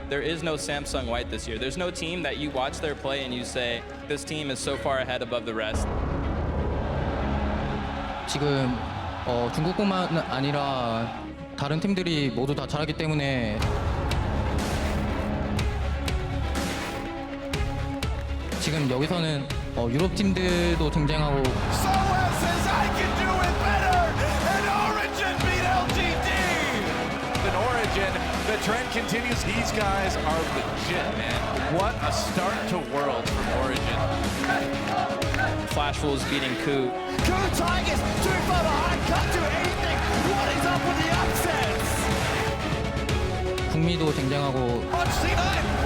There is no Samsung White this year. There's no team that you watch their play and you say, this team is so far ahead above the rest. 지금 중국뿐만 아니라 다른 팀들이 모두 다 잘하기 때문에 지금 여기서는 유럽 팀들도 쟁쟁하고 says I can do it better, and Origin beat LGD. In Origin, the trend continues. These guys are legit, man. What a start to Worlds from Origin. Flash Fools beating Coup. Coup Tigers, too far behind, can't do anything. What is up with the upsets? 북미도 쟁쟁하고 On C9,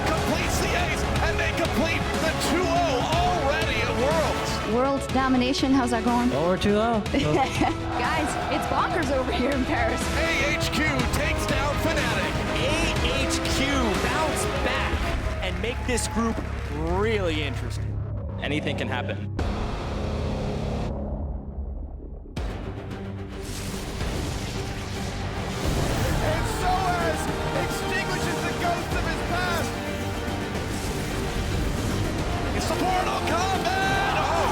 completes the ace, and they complete the 2-0 already at Worlds. World domination, how's that going? Or 2-0. Guys, it's bonkers over here in Paris. AHQ takes down Fnatic. AHQ bounce back and make this group really interesting. Anything can happen. And Soaz extinguishes the ghost of his past. It's the Portal Combat! Oh!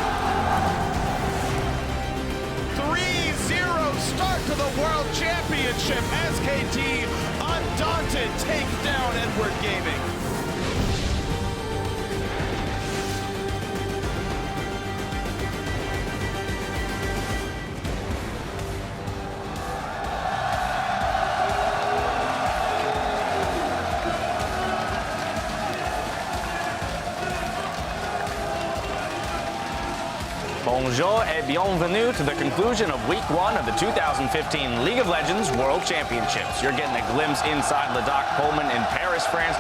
3-0 start to the World Championship. SKT, undaunted, takes down Edward Gaming. Bonjour et bienvenue to the conclusion of Week 1 of the 2015 League of Legends World Championships. You're getting a glimpse inside Le Doc Pullman in Paris, France,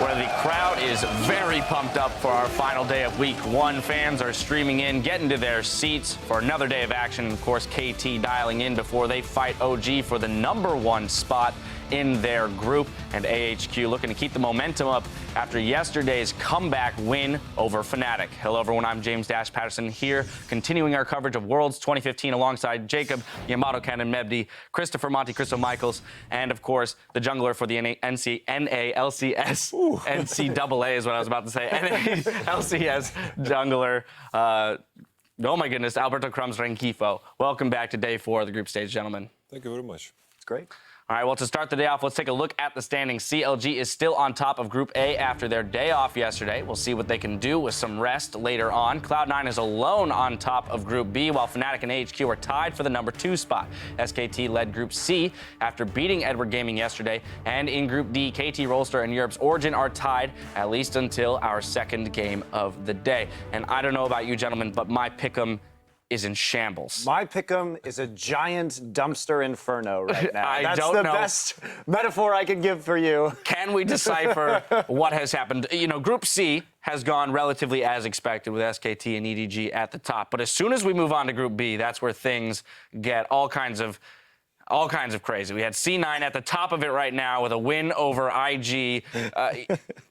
where the crowd is very pumped up for our final day of Week 1. Fans are streaming in, getting to their seats for another day of action. Of course, KT dialing in before they fight OG for the #1 spot in their group, and AHQ looking to keep the momentum up after yesterday's comeback win over Fnatic. Hello everyone, I'm James Dash Patterson here, continuing our coverage of Worlds 2015 alongside Jacob Yamato Cannon Mebdi, Christopher Monte Cristo Michaels, and of course the jungler for the NALCS NCAA is what I was about to say. NALCS jungler. Oh my goodness, Alberto Crumbs Rengifo. Welcome back to day 4 of the group stage, gentlemen. Thank you very much. It's great. All right, well, to start the day off, let's take a look at the standings. CLG is still on top of Group A after their day off yesterday. We'll see what they can do with some rest later on. Cloud9 is alone on top of Group B, while Fnatic and AHQ are tied for the #2 spot. SKT led Group C after beating Edward Gaming yesterday. And in Group D, KT, Rolster, and Europe's Origin are tied, at least until our second game of the day. And I don't know about you, gentlemen, but my pick'em is in shambles. My pick'em is a giant dumpster inferno right now. That's don't the know. best metaphor I can give for you. Can we decipher what has happened? You know, Group C has gone relatively as expected with SKT and EDG at the top. But as soon as we move on to Group B, that's where things get all kinds of crazy. We had C9 at the top of it right now with a win over IG.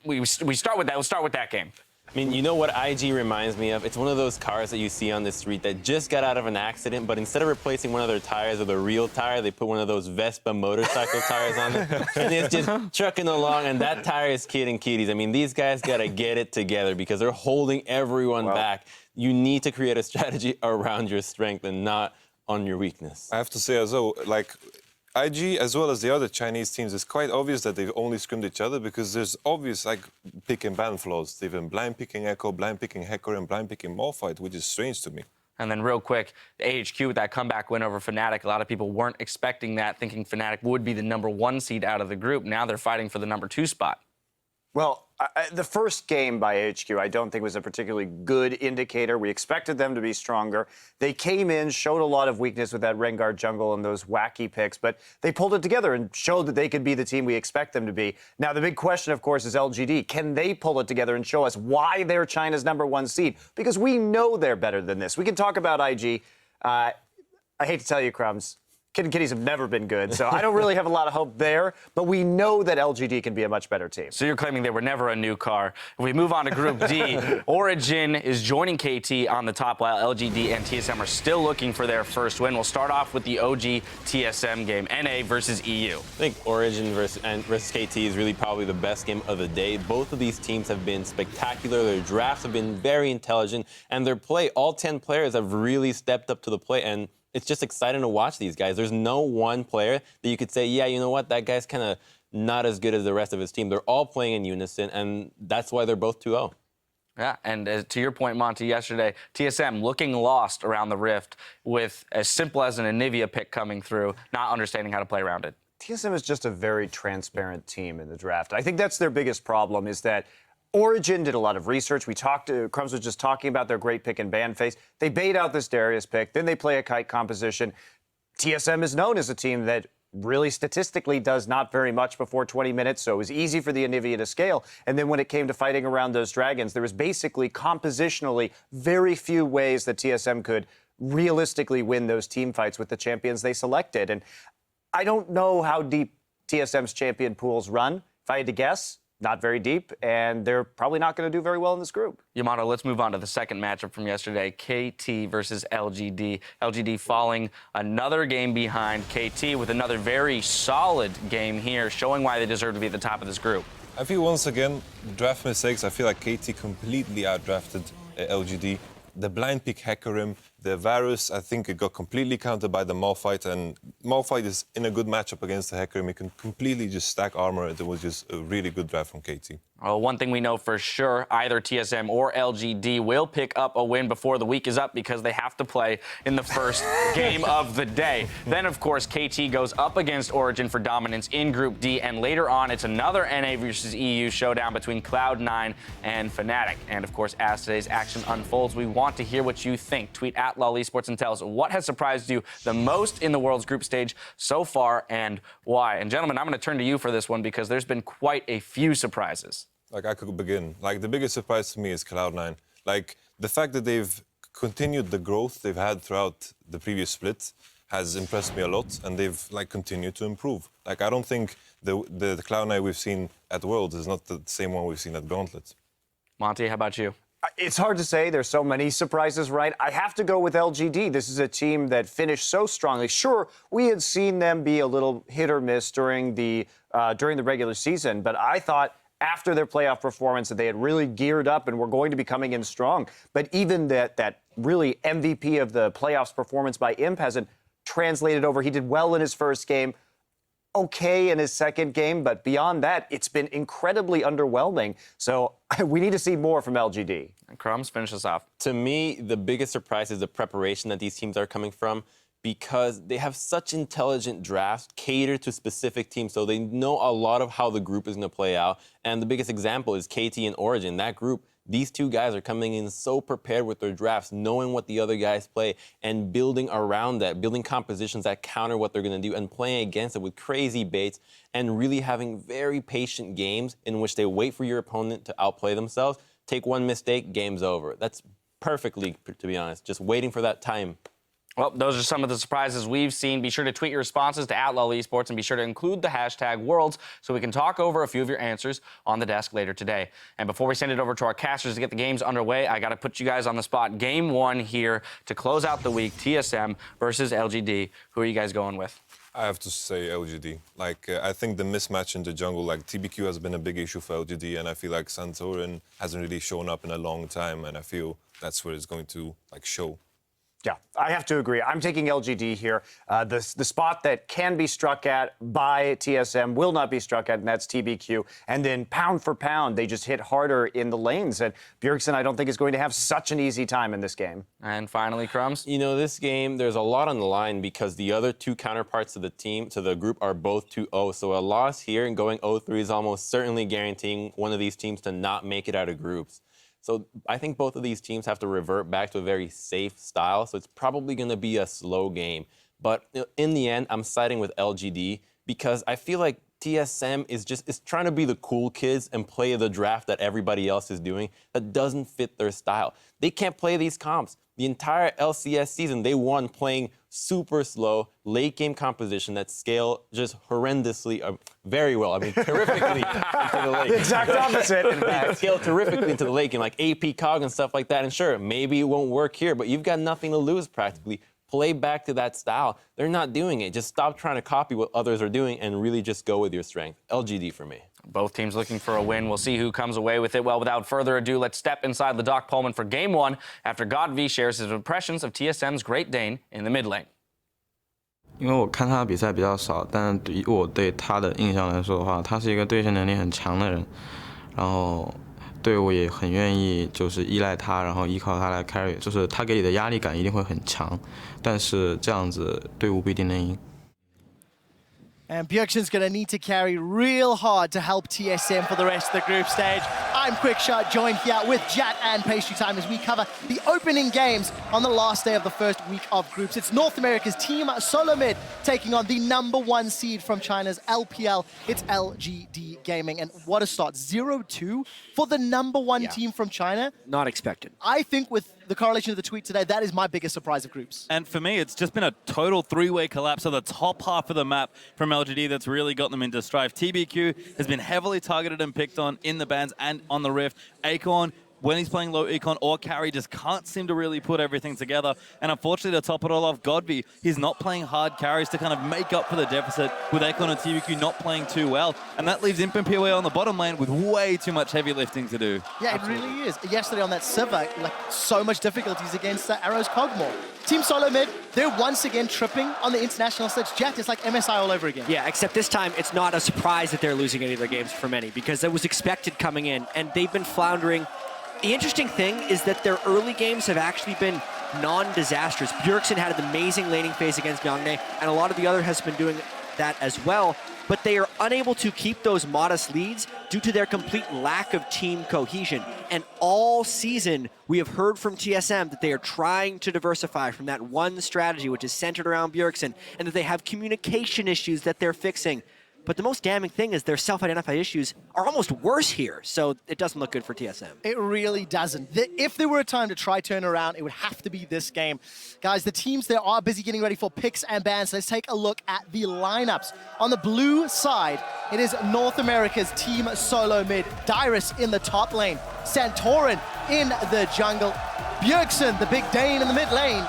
We start with that. We'll start with that game. I mean, you know what IG reminds me of? It's one of those cars that you see on the street that just got out of an accident, but instead of replacing one of their tires with a real tire, they put one of those Vespa motorcycle tires on it. And it's just trucking along, and that tire is kidding kitties. I mean, these guys got to get it together because they're holding everyone back. You need to create a strategy around your strength and not on your weakness. I have to say as well, like, IG, as well as the other Chinese teams, it's quite obvious that they've only scrimmed each other because there's obvious, like, pick and ban flaws. They've been blind picking Echo, blind picking Hecker, and blind picking Malphite, which is strange to me. And then real quick, the AHQ with that comeback win over Fnatic. A lot of people weren't expecting that, thinking Fnatic would be the #1 seed out of the group. Now they're fighting for the #2 spot. Well, the first game by HQ, I don't think was a particularly good indicator. We expected them to be stronger. They came in, showed a lot of weakness with that Rengar jungle and those wacky picks, but they pulled it together and showed that they could be the team we expect them to be. Now, the big question, of course, is LGD. Can they pull it together and show us why they're China's #1 seed? Because we know they're better than this. We can talk about IG. I hate to tell you, Crumbs, Kid and Kitties have never been good, so I don't really have a lot of hope there. But we know that LGD can be a much better team. So you're claiming they were never a new car. If we move on to Group D, Origin is joining KT on the top, while LGD and TSM are still looking for their first win. We'll start off with the OG TSM game, NA versus EU. I think Origin versus KT is really probably the best game of the day. Both of these teams have been spectacular. Their drafts have been very intelligent, and their play, all 10 players have really stepped up to the plate, and it's just exciting to watch these guys. There's no one player that you could say, yeah, you know what, that guy's kind of not as good as the rest of his team. They're all playing in unison, and that's why they're both 2-0. Yeah, and to your point, Monty, yesterday, TSM looking lost around the Rift with as simple as an Anivia pick coming through, not understanding how to play around it. TSM is just a very transparent team in the draft. I think that's their biggest problem, is that Origin did a lot of research. Crumbs was just talking about their great pick and ban phase. They bait out this Darius pick, then they play a kite composition. TSM is known as a team that really statistically does not very much before 20 minutes, so it was easy for the Anivia to scale. And then when it came to fighting around those dragons, there was basically compositionally very few ways that TSM could realistically win those team fights with the champions they selected. And I don't know how deep TSM's champion pools run. If I had to guess, not very deep, and they're probably not going to do very well in this group. Yamato, let's move on to the second matchup from yesterday, KT versus LGD. LGD falling another game behind KT with another very solid game here, showing why they deserve to be at the top of this group. I feel once again, draft mistakes. I feel like KT completely outdrafted LGD. The blind pick Hecarim, the Varus, I think it got completely countered by the Malphite, and Malphite is in a good matchup against the Hecarim. He can completely just stack armor. It was just a really good draft from KT. Well, one thing we know for sure, either TSM or LGD will pick up a win before the week is up, because they have to play in the first game of the day. Then, of course, KT goes up against Origin for dominance in Group D, and later on, it's another NA versus EU showdown between Cloud9 and Fnatic. And, of course, as today's action unfolds, we want to hear what you think. Tweet at LOL Esports and tell us what has surprised you the most in the world's group stage so far and why. And, gentlemen, I'm going to turn to you for this one, because there's been quite a few surprises. Like, I could begin. Like, the biggest surprise to me is Cloud9. Like, the fact that they've continued the growth they've had throughout the previous split has impressed me a lot, and they've, like, continued to improve. Like, I don't think the Cloud9 we've seen at Worlds is not the same one we've seen at Gauntlet. Monty, how about you? It's hard to say. There's so many surprises, right? I have to go with LGD. This is a team that finished so strongly. Sure, we had seen them be a little hit or miss during the regular season, but I thought after their playoff performance that they had really geared up and were going to be coming in strong. But even that really MVP of the playoffs performance by Imp hasn't translated over. He did well in his first game, okay in his second game, but beyond that, it's been incredibly underwhelming. So we need to see more from LGD. Crumbs, finish us off. To me, the biggest surprise is the preparation that these teams are coming from, because they have such intelligent drafts catered to specific teams, so they know a lot of how the group is going to play out. And the biggest example is KT and Origin. That group, these two guys are coming in so prepared with their drafts, knowing what the other guys play and building around that, building compositions that counter what they're going to do and playing against it with crazy baits, and really having very patient games in which they wait for your opponent to outplay themselves. Take one mistake, game's over. That's perfect league, to be honest, just waiting for that time. Well, those are some of the surprises we've seen. Be sure to tweet your responses to @LOL Esports, and be sure to include the hashtag Worlds so we can talk over a few of your answers on the desk later today. And before we send it over to our casters to get the games underway, I got to put you guys on the spot. Game one here to close out the week, TSM versus LGD. Who are you guys going with? I have to say LGD. Like, I think the mismatch in the jungle, like, TBQ has been a big issue for LGD, and I feel like Santorin hasn't really shown up in a long time, and I feel that's where it's going to, like, show. Yeah, I have to agree. I'm taking LGD here. The spot that can be struck at by TSM will not be struck at, and that's TBQ. And then pound for pound, they just hit harder in the lanes. And Bjergsen, I don't think, is going to have such an easy time in this game. And finally, Crumbs? You know, this game, there's a lot on the line because the other two counterparts to the team, to the group, are both 2-0. So a loss here and going 0-3 is almost certainly guaranteeing one of these teams to not make it out of groups. So I think both of these teams have to revert back to a very safe style. So it's probably going to be a slow game. But in the end, I'm siding with LGD because I feel like TSM is trying to be the cool kids and play the draft that everybody else is doing that doesn't fit their style. They can't play these comps. The entire LCS season, they won playing super slow late game composition that scale just horrendously, very well. I mean, terrifically into the late game. Exact opposite, in fact. Scale terrifically into the late game, like AP Cog and stuff like that. And sure, maybe it won't work here, but you've got nothing to lose practically. Play back to that style. They're not doing it. Just stop trying to copy what others are doing and really just go with your strength. LGD for me. Both teams looking for a win. We'll see who comes away with it. Well, without further ado, let's step inside Ladakh Pullman for Game 1 after Godv shares his impressions of TSM's Great Dane in the mid lane. 因为我看他的比赛比较少，但以我对他的印象来说的话，他是一个对线能力很强的人，然后队伍也很愿意就是依赖他，然后依靠他来 carry， 就是他给你的压力感一定会很强，但是这样子队伍不一定能赢。 And Bjergsen's going to need to carry real hard to help TSM for the rest of the group stage. I'm Quickshot, joined here with Jat and Pastry Time as we cover the opening games on the last day of the first week of groups. It's North America's Team Solo Mid taking on the #1 seed from China's LPL. It's LGD Gaming. And what a start, 0-2 for the #1 team from China. Not expected. I think with the correlation of the tweet today, that is my biggest surprise of groups. And for me, it's just been a total three-way collapse of the top half of the map from LGD that's really got them into strife. TBQ has been heavily targeted and picked on in the bans and on the Rift. Acorn, when he's playing low econ or carry, just can't seem to really put everything together. And unfortunately, to top it all off, Godv, he's not playing hard carries to kind of make up for the deficit with Acorn and TBQ not playing too well. And that leaves Imp and POA on the bottom lane with way too much heavy lifting to do. Yeah, it really is. Yesterday on that server, like so much difficulties against Arrow's Cogmore. Team Solo Mid, they're once again tripping on the international stage. Jet, it's like MSI all over again. Yeah, except this time it's not a surprise that they're losing any of their games for many because it was expected coming in and they've been floundering. The interesting thing is that their early games have actually been non-disastrous. Bjergsen had an amazing laning phase against Myeongne, and a lot of the other has been doing that as well, but they are unable to keep those modest leads due to their complete lack of team cohesion. And all season, we have heard from TSM that they are trying to diversify from that one strategy, which is centered around Bjergsen, and that they have communication issues that they're fixing. But the most damning thing is their self-identified issues are almost worse here, so it doesn't look good for TSM. It really doesn't. If there were a time to try turn around, it would have to be this game. Guys, the teams there are busy getting ready for picks and bans. Let's take a look at the lineups. On the blue side, it is North America's Team Solo Mid. Dyrus in the top lane, Santorin in the jungle, Bjergsen, the big Dane in the mid lane,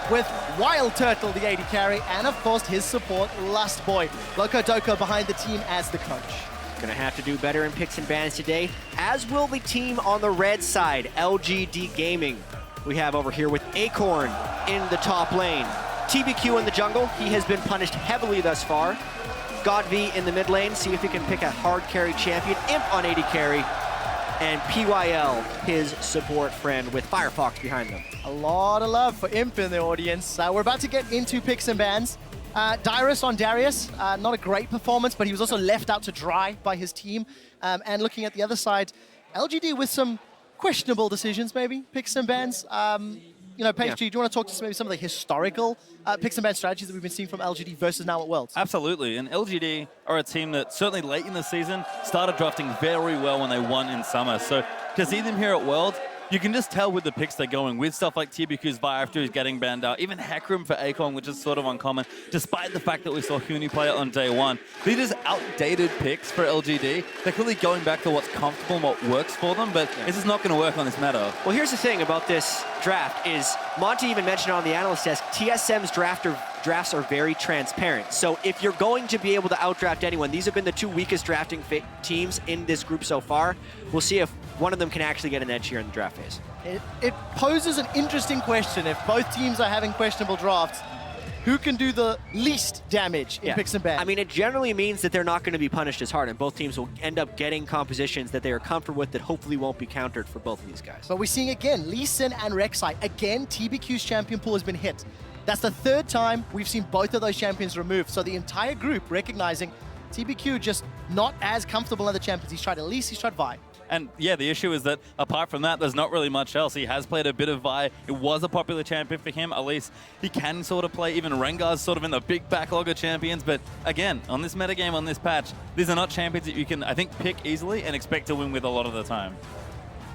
with Wild Turtle, the AD carry, and of course his support, Lust Boy. Loco Doco behind the team as the coach. Gonna have to do better in picks and bans today, as will the team on the red side, LGD Gaming. We have over here with Acorn in the top lane. TBQ in the jungle, he has been punished heavily thus far. Godv in the mid lane, see if he can pick a hard carry champion. Imp on AD carry. And PYL, his support friend, with Firefox behind them. A lot of love for Imp in the audience. We're about to get into picks and bans. Dyrus on Darius, not a great performance, but he was also left out to dry by his team. And looking at the other side, LGD with some questionable decisions, maybe, picks and bans. You know, Pastry, do you want to talk to us maybe some of the historical picks and ban strategies that we've been seeing from LGD versus now at Worlds? Absolutely, and LGD are a team that certainly late in the season started drafting very well when they won in summer. So to see them here at Worlds, you can just tell with the picks they're going with, stuff like TBQ's Vi after he's getting banned out, even Heckroom for Acorn, which is sort of uncommon, despite the fact that we saw Huni play it on day one. These are just outdated picks for LGD. They're clearly going back to what's comfortable and what works for them, but this is not going to work on this meta. Well, here's the thing about this draft is, Monty even mentioned on the analyst desk, TSM's drafts are very transparent. So if you're going to be able to outdraft anyone, these have been the two weakest drafting teams in this group so far. We'll see if one of them can actually get an edge here in the draft phase. It poses an interesting question. If both teams are having questionable drafts, who can do the least damage in picks and bans? I mean, it generally means that they're not going to be punished as hard, and both teams will end up getting compositions that they are comfortable with that hopefully won't be countered for both of these guys. But we're seeing again, Lee Sin and Rek'Sai. Again, TBQ's champion pool has been hit. That's the third time we've seen both of those champions removed. So the entire group recognizing TBQ just not as comfortable in the champions. He's tried Elise, he's tried Vi. And yeah, the issue is that apart from that, there's not really much else. He has played a bit of Vi. It was a popular champion for him. At least he can sort of play. Even Rengar's sort of in the big backlog of champions. But again, on this metagame, on this patch, these are not champions that you can, I think, pick easily and expect to win with a lot of the time.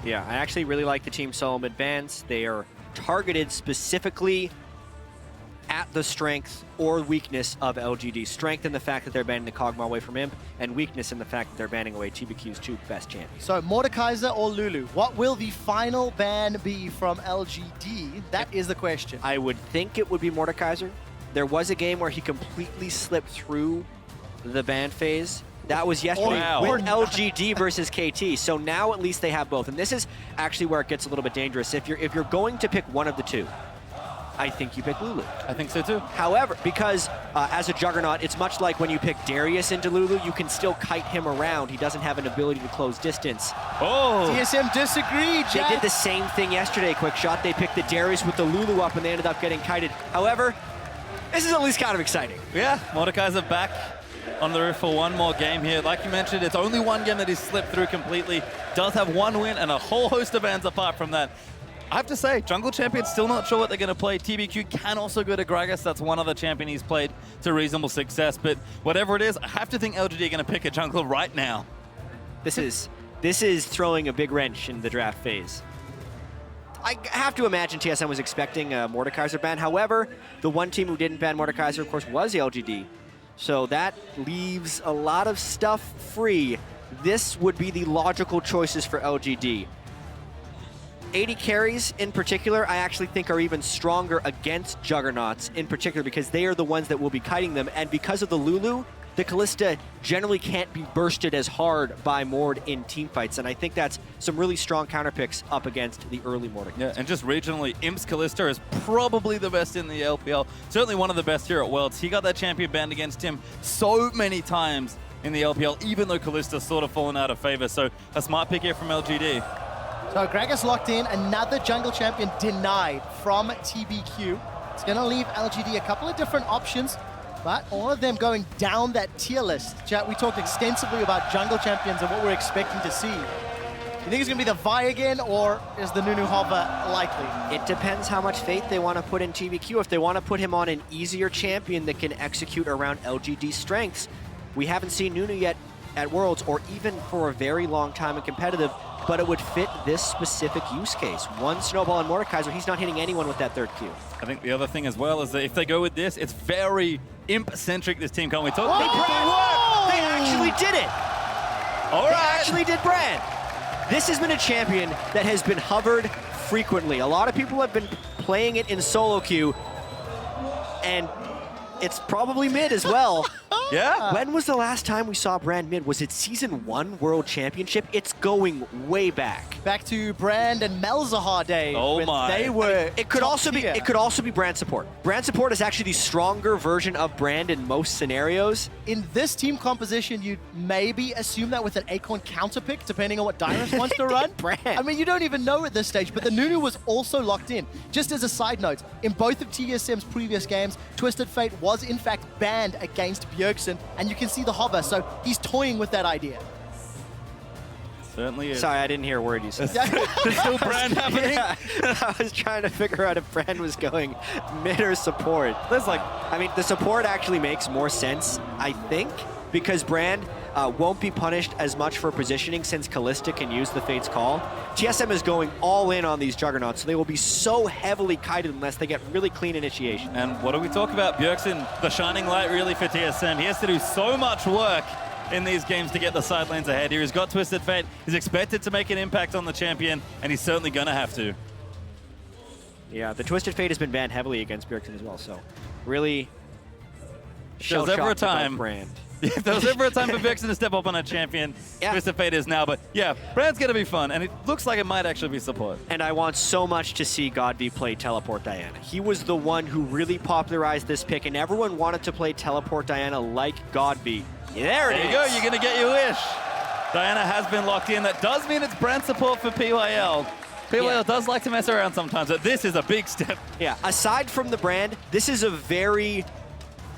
Yeah, I actually really like the Team Solo Mid bans. They are targeted specifically at the strength or weakness of LGD. Strength in the fact that they're banning the Kog'Maw away from Imp, and weakness in the fact that they're banning away TBQ's 2 best champions. So Mordekaiser or Lulu, what will the final ban be from LGD? That is the question. I would think it would be Mordekaiser. There was a game where he completely slipped through the ban phase. That was yesterday with LGD versus KT. So now at least they have both. And this is actually where it gets a little bit dangerous. If you're going to pick one of the two, I think you pick Lulu. I think so too. However, because as a Juggernaut, it's much like when you pick Darius into Lulu, you can still kite him around. He doesn't have an ability to close distance. Oh! TSM disagreed, They did the same thing yesterday, Quick Shot. They picked the Darius with the Lulu up, and they ended up getting kited. However, this is at least kind of exciting. Yeah, Mordekaiser back on the roof for one more game here. Like you mentioned, it's only one game that he's slipped through completely. Does have one win and a whole host of bans apart from that. I have to say, Jungle Champion's still not sure what they're going to play. TBQ can also go to Gragas. That's one other champion he's played to reasonable success. But whatever it is, I have to think LGD are going to pick a jungle right now. This is throwing a big wrench in the draft phase. I have to imagine TSM was expecting a Mordekaiser ban. However, the one team who didn't ban Mordekaiser, of course, was the LGD. So that leaves a lot of stuff free. This would be the logical choices for LGD. 80 carries in particular, I actually think are even stronger against Juggernauts in particular because they are the ones that will be kiting them. And because of the Lulu, the Kalista generally can't be bursted as hard by Mord in teamfights. And I think that's some really strong counter picks up against the early Mordekaiser. Yeah, and just regionally, Imp's Kalista is probably the best in the LPL. Certainly one of the best here at Worlds. He got that champion banned against him so many times in the LPL, even though Kalista's sort of fallen out of favor. So a smart pick here from LGD. So Gragas locked in, another jungle champion denied from TBQ. It's going to leave LGD a couple of different options, but all of them going down that tier list. Chat, we talked extensively about jungle champions and what we're expecting to see. You think it's going to be the Vi again, or is the Nunu Hover likely? It depends how much faith they want to put in TBQ. If they want to put him on an easier champion that can execute around LGD's strengths, we haven't seen Nunu yet at Worlds, or even for a very long time in competitive, but it would fit this specific use case. One Snowball and Mordekaiser, he's not hitting anyone with that third Q. I think the other thing as well is that if they go with this, it's very Imp-centric, this team, can't we talk? They actually did it! All They right! actually did Brand. This has been a champion that has been hovered frequently. A lot of people have been playing it in solo queue, and it's probably mid as well. Yeah. When was the last time we saw Brand mid? Was it Season 1 World Championship? It's going way back. Back to Brand and Malzahar days. Oh when my. They were It could also be Brand support. Brand support is actually the stronger version of Brand in most scenarios. In this team composition, you'd maybe assume that with an Acorn counterpick, depending on what Dyrus wants to run. Brand. I mean, you don't even know at this stage, but the Nunu was also locked in. Just as a side note, in both of TSM's previous games, Twisted Fate was in fact banned against Bjergsen, and you can see the hover, so he's toying with that idea. Certainly is. Sorry, I didn't hear a word you said. There's still Brand happening. Yeah, I was trying to figure out if Brand was going mid or support. There's like, I mean, the support actually makes more sense, I think, because Brand won't be punished as much for positioning since Kalista can use the Fate's Call. TSM is going all in on these Juggernauts, so they will be so heavily kited unless they get really clean initiation. and what do we talk about? Bjergsen, the shining light really for TSM. He has to do so much work in these games to get the side lanes ahead here. He's got Twisted Fate. He's expected to make an impact on the champion, and he's certainly going to have to. Yeah, the Twisted Fate has been banned heavily against Bjergsen as well, so really There was ever a shell-shocked about time. Brand. If there was ever a time for Bjergsen to step up on a champion, Yeah. Twisted Fate is now. But yeah, Brand's going to be fun, and it looks like it might actually be support. And I want so much to see Godby play Teleport Diana. He was the one who really popularized this pick, and everyone wanted to play Teleport Diana like Godby. There it is. There you go, you're going to get your wish. Diana has been locked in. That does mean it's brand support for PYL. PYL Yeah. does like to mess around sometimes, but this is a big step. Yeah, aside from the Brand, this is a very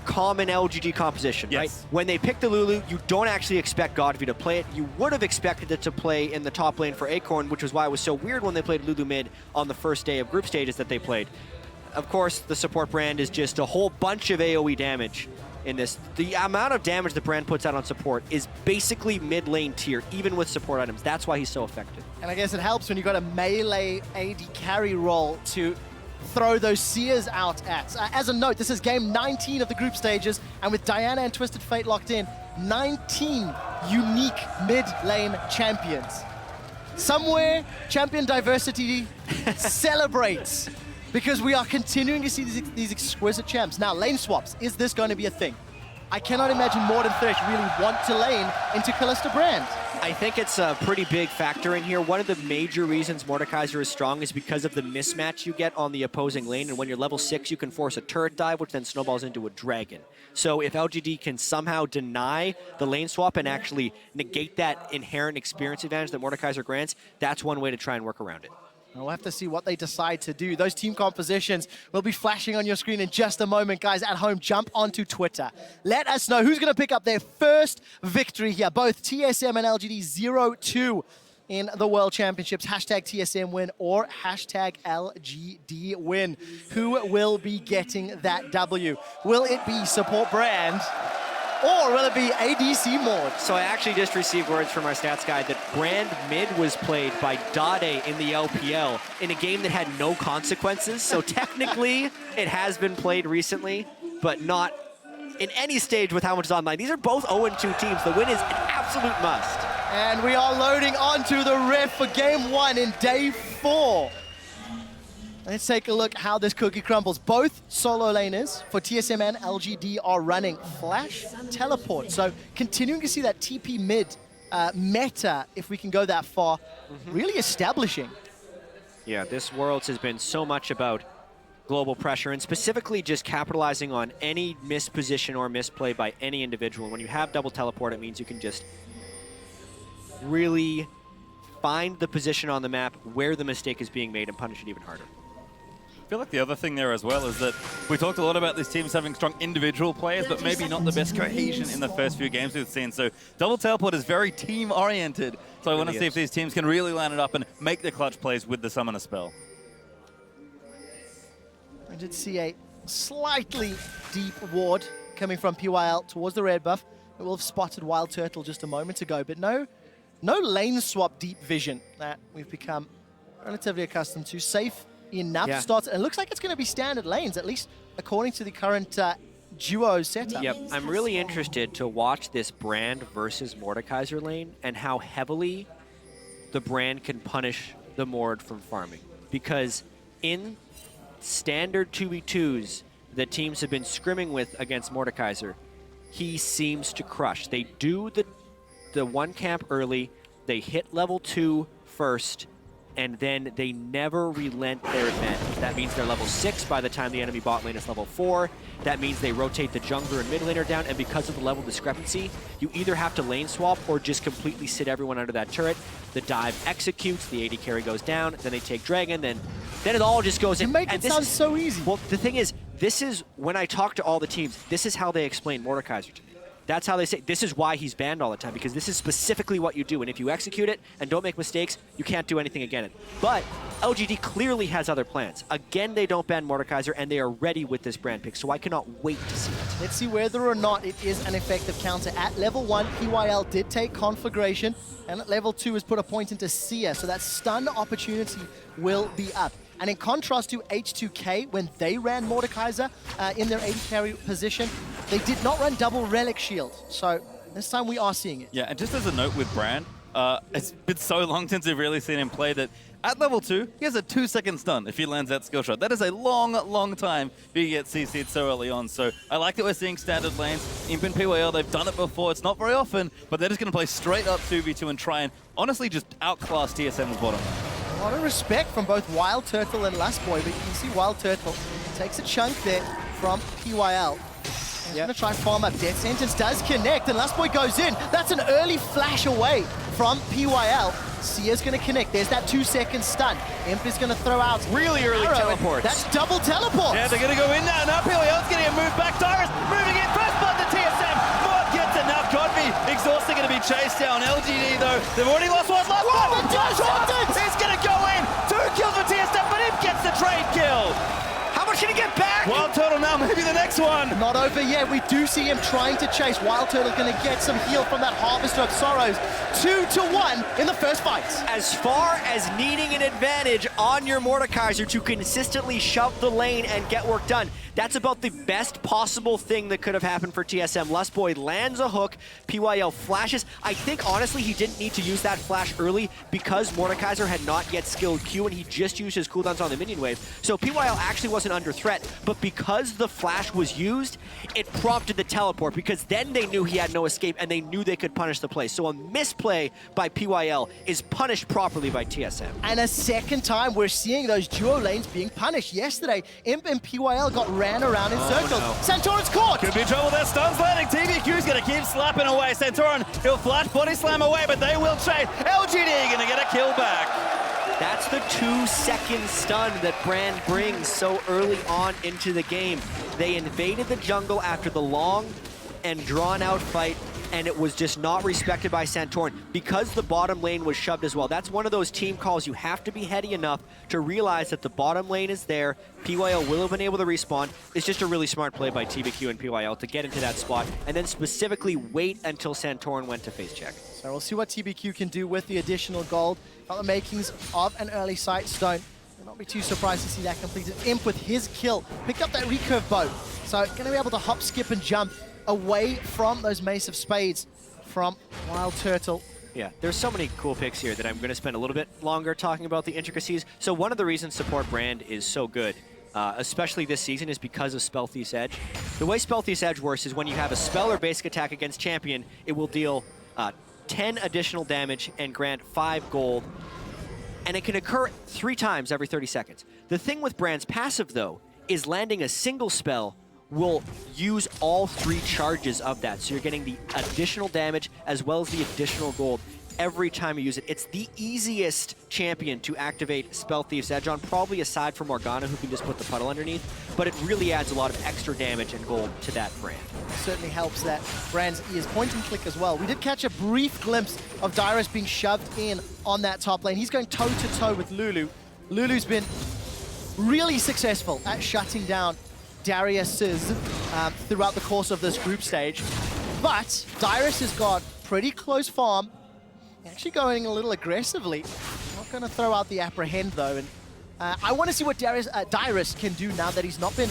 common LGD composition, Yes. right? When they pick the Lulu, you don't actually expect Godby to play it. You would have expected it to play in the top lane for Acorn, which was why it was so weird when they played Lulu mid on the first day of group stages that they played. Of course, the support Brand is just a whole bunch of AoE damage in this. The amount of damage the Brand puts out on support is basically mid lane tier, even with support items. That's why he's so effective. And I guess it helps when you've got a melee AD carry role to throw those Seers out at. As a note, this is game 19 of the group stages, and with Diana and Twisted Fate locked in, 19 unique mid-lane champions. Somewhere, champion diversity celebrates, because we are continuing to see these exquisite champs. Now, lane swaps, is this going to be a thing? I cannot imagine Mord and Thresh really want to lane into Kalista Brand. I think it's a pretty big factor in here. One of the major reasons Mordekaiser is strong is because of the mismatch you get on the opposing lane, and when you're level 6, you can force a turret dive, which then snowballs into a dragon. So if LGD can somehow deny the lane swap and actually negate that inherent experience advantage that Mordekaiser grants, that's one way to try and work around it. We'll have to see what they decide to do. Those team compositions will be flashing on your screen in just a moment. Guys, at home, jump onto Twitter. Let us know who's going to pick up their first victory here. Both TSM and LGD 0-2 in the World Championships. Hashtag TSM win or hashtag LGD win. Who will be getting that W? Will it be support Brand? Or will it be ADC Mord? So I actually just received words from our stats guy that Brand mid was played by Dade in the LPL in a game that had no consequences. So technically, it has been played recently, but not in any stage with how much is online. These are both 0-2 teams. The win is an absolute must. And we are loading onto the Rift for game 1 in day 4. Let's take a look how this cookie crumbles. Both solo laners for TSM and LGD are running Flash Teleport. So continuing to see that TP mid meta, if we can go that far, really establishing. Yeah, this Worlds has been so much about global pressure and specifically just capitalizing on any misposition or misplay by any individual. When you have double teleport, it means you can just really find the position on the map where the mistake is being made and punish it even harder. I feel like the other thing there as well is that we talked a lot about these teams having strong individual players, but maybe not the best cohesion in the first few games we've seen. So double teleport is very team-oriented. So I want to see if these teams can really line it up and make the clutch plays with the summoner spell. I did see a slightly deep ward coming from PYL towards the red buff. We will have spotted Wild Turtle just a moment ago, but no lane swap deep vision that we've become relatively accustomed to. Safe enough starts, and it looks like it's going to be standard lanes, at least according to the current duo setup. Yep, I'm really interested to watch this Brand versus Mordekaiser lane and how heavily the Brand can punish the Mord from farming. Because in standard 2v2s that teams have been scrimming with against Mordekaiser, he seems to crush. They do the one camp early, they hit level 2 first, and then they never relent their advantage. That means they're level 6 by the time the enemy bot lane is level 4. That means they rotate the jungler and mid laner down, and because of the level discrepancy, you either have to lane swap or just completely sit everyone under that turret. The dive executes, the AD carry goes down, then they take Dragon, then it all just goes in. You make it sound so easy. Well, the thing is, this is, when I talk to all the teams, this is how they explain Mordekaiser to me. That's how they say, this is why he's banned all the time, because this is specifically what you do. And if you execute it and don't make mistakes, you can't do anything against it. But LGD clearly has other plans. Again, they don't ban Mordekaiser, and they are ready with this Brand pick, so I cannot wait to see it. Let's see whether or not it is an effective counter. At level 1, PYL did take Conflagration, and at level 2 has put a point into Seer, so that stun opportunity will be up. And in contrast to H2K, when they ran Mordekaiser in their AD carry position, they did not run double Relic Shield. So this time we are seeing it. Yeah, and just as a note with Brand, it's been so long since we've really seen him play that at level 2, he has a 2-second stun if he lands that skill shot. That is a long, long time if you get CC'd so early on. So I like that we're seeing standard lanes. Imp and PYL, they've done it before. It's not very often, but they're just going to play straight up 2v2 and try and honestly just outclass TSM's bottom lane. A lot of respect from both Wild Turtle and Lustboy, but you can see Wild Turtle takes a chunk there from PYL. He's going to try and farm up. Death Sentence does connect, and Lustboy goes in. That's an early flash away from PYL. Sia's going to connect. There's that 2-second stun. Imp is going to throw out really early teleports. That's double teleport. Yeah, they're going to go in now. Now PYL's going to move back. Dyrus moving in. First blood to TSM. Mord gets enough. Godby exhausted, going to be chased down. LGD, though, they've already lost one. He's going to go in. 2 kills for TSM, but Imp gets the trade kill. How much Santoron's gonna get back! Wild Turtle now, maybe the next one. Not over yet. We do see him trying to chase. Wild Turtle going to get some heal from that Harvester of Sorrows. 2-1 in the first fight. As far as needing an advantage on your Mordekaiser to consistently shove the lane and get work done, that's about the best possible thing that could have happened for TSM. Lustboy lands a hook, PYL flashes. I think, honestly, he didn't need to use that flash early because Mordekaiser had not yet skilled Q and he just used his cooldowns on the minion wave. So PYL actually wasn't under threat, but because the flash was used, it prompted the teleport because then they knew he had no escape and they knew they could punish the play. So a misplay by PYL is punished properly by TSM. And a second time, we're seeing those duo lanes being punished. Yesterday, Imp and PYL got ran around in circles. No. Santoron's caught! Could be trouble there. Stun's landing. TBQ's going to keep slapping away. Santoron, he'll flash body slam away, but they will trade. LGD going to get a kill back. That's the 2-second stun that Brand brings so early on into the game. They invaded the jungle after the long and drawn-out fight, and it was just not respected by Santoron because the bottom lane was shoved as well. That's one of those team calls you have to be heady enough to realize that the bottom lane is there. PYL will have been able to respawn. It's just a really smart play by TBQ and PYL to get into that spot and then specifically wait until Santoron went to face check. So we'll see what TBQ can do with the additional gold. Got the makings of an early sight stone. I'll not be too surprised to see that completed. Imp with his kill. Picked up that recurve bow. So going to be able to hop, skip, and jump away from those Mace of Spades from Wild Turtle. Yeah, there's so many cool picks here that I'm going to spend a little bit longer talking about the intricacies. So one of the reasons support Brand is so good, especially this season, is because of Spell Thief's Edge. The way Spell Thief's Edge works is when you have a spell or basic attack against champion, it will deal 10 additional damage and grant 5 gold. And it can occur 3 times every 30 seconds. The thing with Brand's passive, though, is landing a single spell will use all 3 charges of that. So you're getting the additional damage as well as the additional gold every time you use it. It's the easiest champion to activate Spell Thief's Edge on, probably aside from Morgana, who can just put the puddle underneath. But it really adds a lot of extra damage and gold to that Brand. Certainly helps that Brand's ears point and click as well. We did catch a brief glimpse of Dyrus being shoved in on that top lane. He's going toe-to-toe with Lulu. Lulu's been really successful at shutting down Darius's throughout the course of this group stage. But Dyrus has got pretty close farm. Actually going a little aggressively. Not going to throw out the apprehend though. And I want to see what Dyrus can do now that he's not been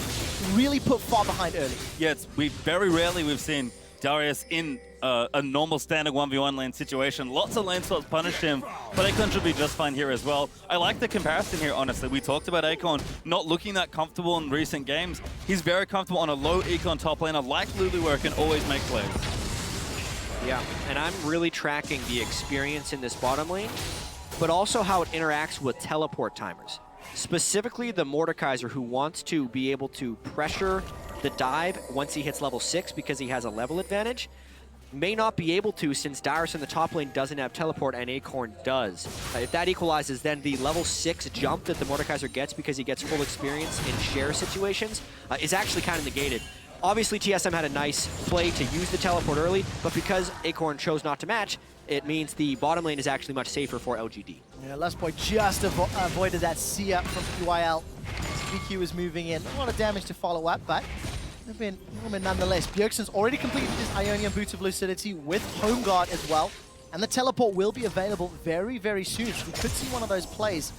really put far behind early. Yeah, very rarely we've seen Darius in a normal standard 1v1 lane situation. Lots of lane swaps punished him, but Acorn should be just fine here as well. I like the comparison here, honestly. We talked about Acorn not looking that comfortable in recent games. He's very comfortable on a low econ top laner like Lulu, where it can always make plays. Yeah, and I'm really tracking the experience in this bottom lane, but also how it interacts with teleport timers. Specifically the Mordekaiser, who wants to be able to pressure the dive once he hits level 6 because he has a level advantage, may not be able to since Dyrus in the top lane doesn't have teleport and Acorn does. If that equalizes, then the level 6 jump that the Mordekaiser gets because he gets full experience in share situations is actually kind of negated. Obviously, TSM had a nice play to use the teleport early, but because Acorn chose not to match, it means the bottom lane is actually much safer for LGD. Yeah, Lustboy just avoided that C-up from PYL. BQ is moving in. A lot of damage to follow up, but they've been nonetheless. Bjergsen's already completed his Ionian Boots of Lucidity with Home Guard as well, and the teleport will be available very, very soon. So we could see one of those plays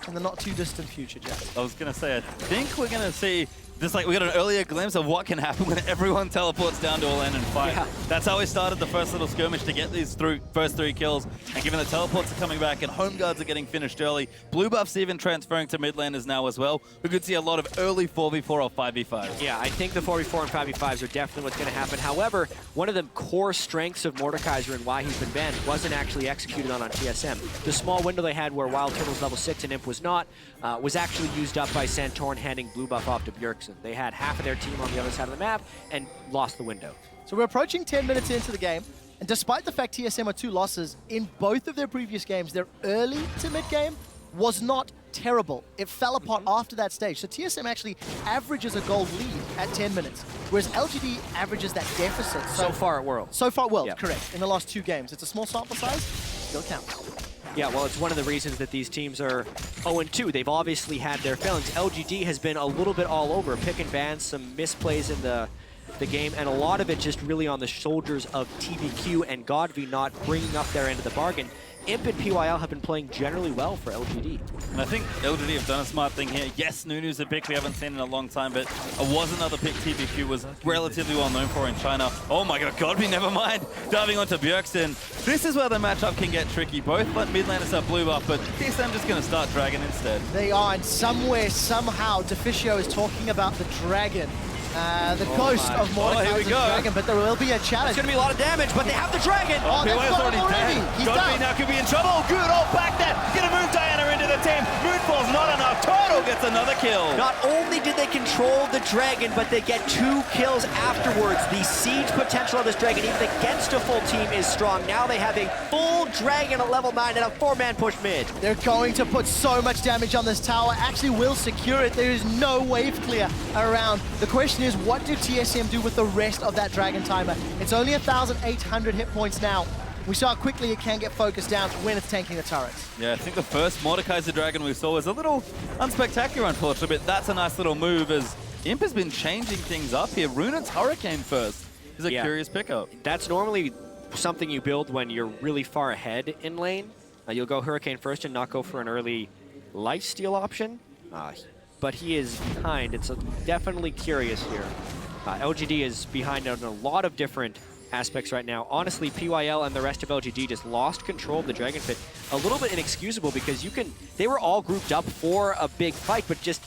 in the not-too-distant future, Jeff. I was going to say, I think we're going to see just like we got an earlier glimpse of what can happen when everyone teleports down to a lane and fight. Yeah. That's how we started the first little skirmish to get these first 3 kills. And given the teleports are coming back and home guards are getting finished early, blue buffs even transferring to mid laners now as well, we could see a lot of early 4v4 or 5v5s. Yeah, I think the 4v4 and 5v5s are definitely what's going to happen. However, one of the core strengths of Mordekaiser and why he's been banned wasn't actually executed on TSM. The small window they had where Wild Turtle's level 6 and Imp was not, was actually used up by Santoron handing blue buff off to Bjergsen. They had half of their team on the other side of the map and lost the window. So we're approaching 10 minutes into the game, and despite the fact TSM are 2 losses, in both of their previous games, their early to mid game was not terrible. It fell apart after that stage. So TSM actually averages a gold lead at 10 minutes, whereas LGD averages that deficit. So far at Worlds. So far at Worlds, yep. Correct. In the last 2 games. It's a small sample size, still counts. Yeah, well, it's one of the reasons that these teams are 0-2. They've obviously had their failings. LGD has been a little bit all over, pick and ban, some misplays in the game, and a lot of it just really on the shoulders of TBQ and Godby not bringing up their end of the bargain. Imp and PYL have been playing generally well for LGD. And I think LGD have done a smart thing here. Yes, Nunu's a pick we haven't seen in a long time, but it was another pick TBQ was relatively well known for in China. Oh my god, Godby, never mind. Diving onto Bjergsen. This is where the matchup can get tricky. Both mid laners have blue buff, but TSM just going to start Dragon instead. They are, and somewhere, somehow, Deficio is talking about the Dragon. The ghost of Mordekaiser's Dragon, but there will be a challenge. It's going to be a lot of damage, but they have the Dragon. Oh, they've got him already. He's Godby now could be in trouble. Good old back there. Gonna move Diana into the team. Moonfall's not enough. Turtle gets another kill. Not only did they control the Dragon, but they get 2 kills afterwards. The siege potential of this Dragon, even against a full team, is strong. Now they have a full Dragon at level 9 and a 4-man push mid. They're going to put so much damage on this tower. Actually will secure it. There is no wave clear around. The question is, what do TSM do with the rest of that Dragon timer? It's only 1,800 hit points now. We saw how quickly it can get focused down when it's tanking the turrets. Yeah, I think the first Mordekaiser Dragon we saw was a little unspectacular, unfortunately, but that's a nice little move as Imp has been changing things up here. Runen's Hurricane first is a curious pickup. That's normally something you build when you're really far ahead in lane. You'll go Hurricane first and not go for an early lifesteal option. But he is behind. It's definitely curious here. LGD is behind on a lot of different aspects right now. Honestly, PYL and the rest of LGD just lost control of the Dragon Pit. A little bit inexcusable because they were all grouped up for a big fight, but just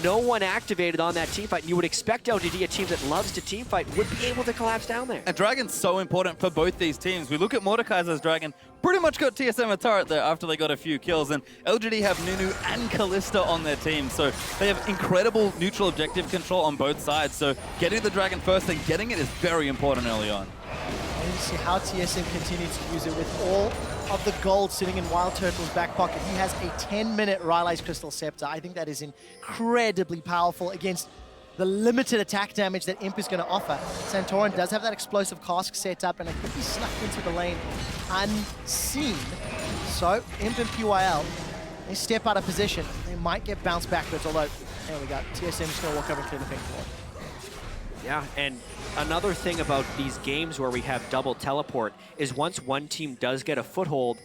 no one activated on that team fight. And you would expect LGD, a team that loves to team fight, would be able to collapse down there. And Dragon's so important for both these teams. We look at Mordekaiser's Dragon, pretty much got TSM a turret there after they got a few kills, and LGD have Nunu and Kalista on their team, so they have incredible neutral objective control on both sides, so getting the Dragon first and getting it is very important early on. And you see how TSM continues to use it with all of the gold sitting in Wild Turtle's back pocket. He has a 10-minute Rylai's Crystal Scepter. I think that is incredibly powerful against the limited attack damage that Imp is going to offer. Santorin does have that explosive cask set up, and I think he snuck into the lane unseen. So Imp and PYL, they step out of position. They might get bounced backwards, although, there we go. TSM is going to walk over and clear the pink board. Yeah, and another thing about these games where we have double teleport is once one team does get a foothold,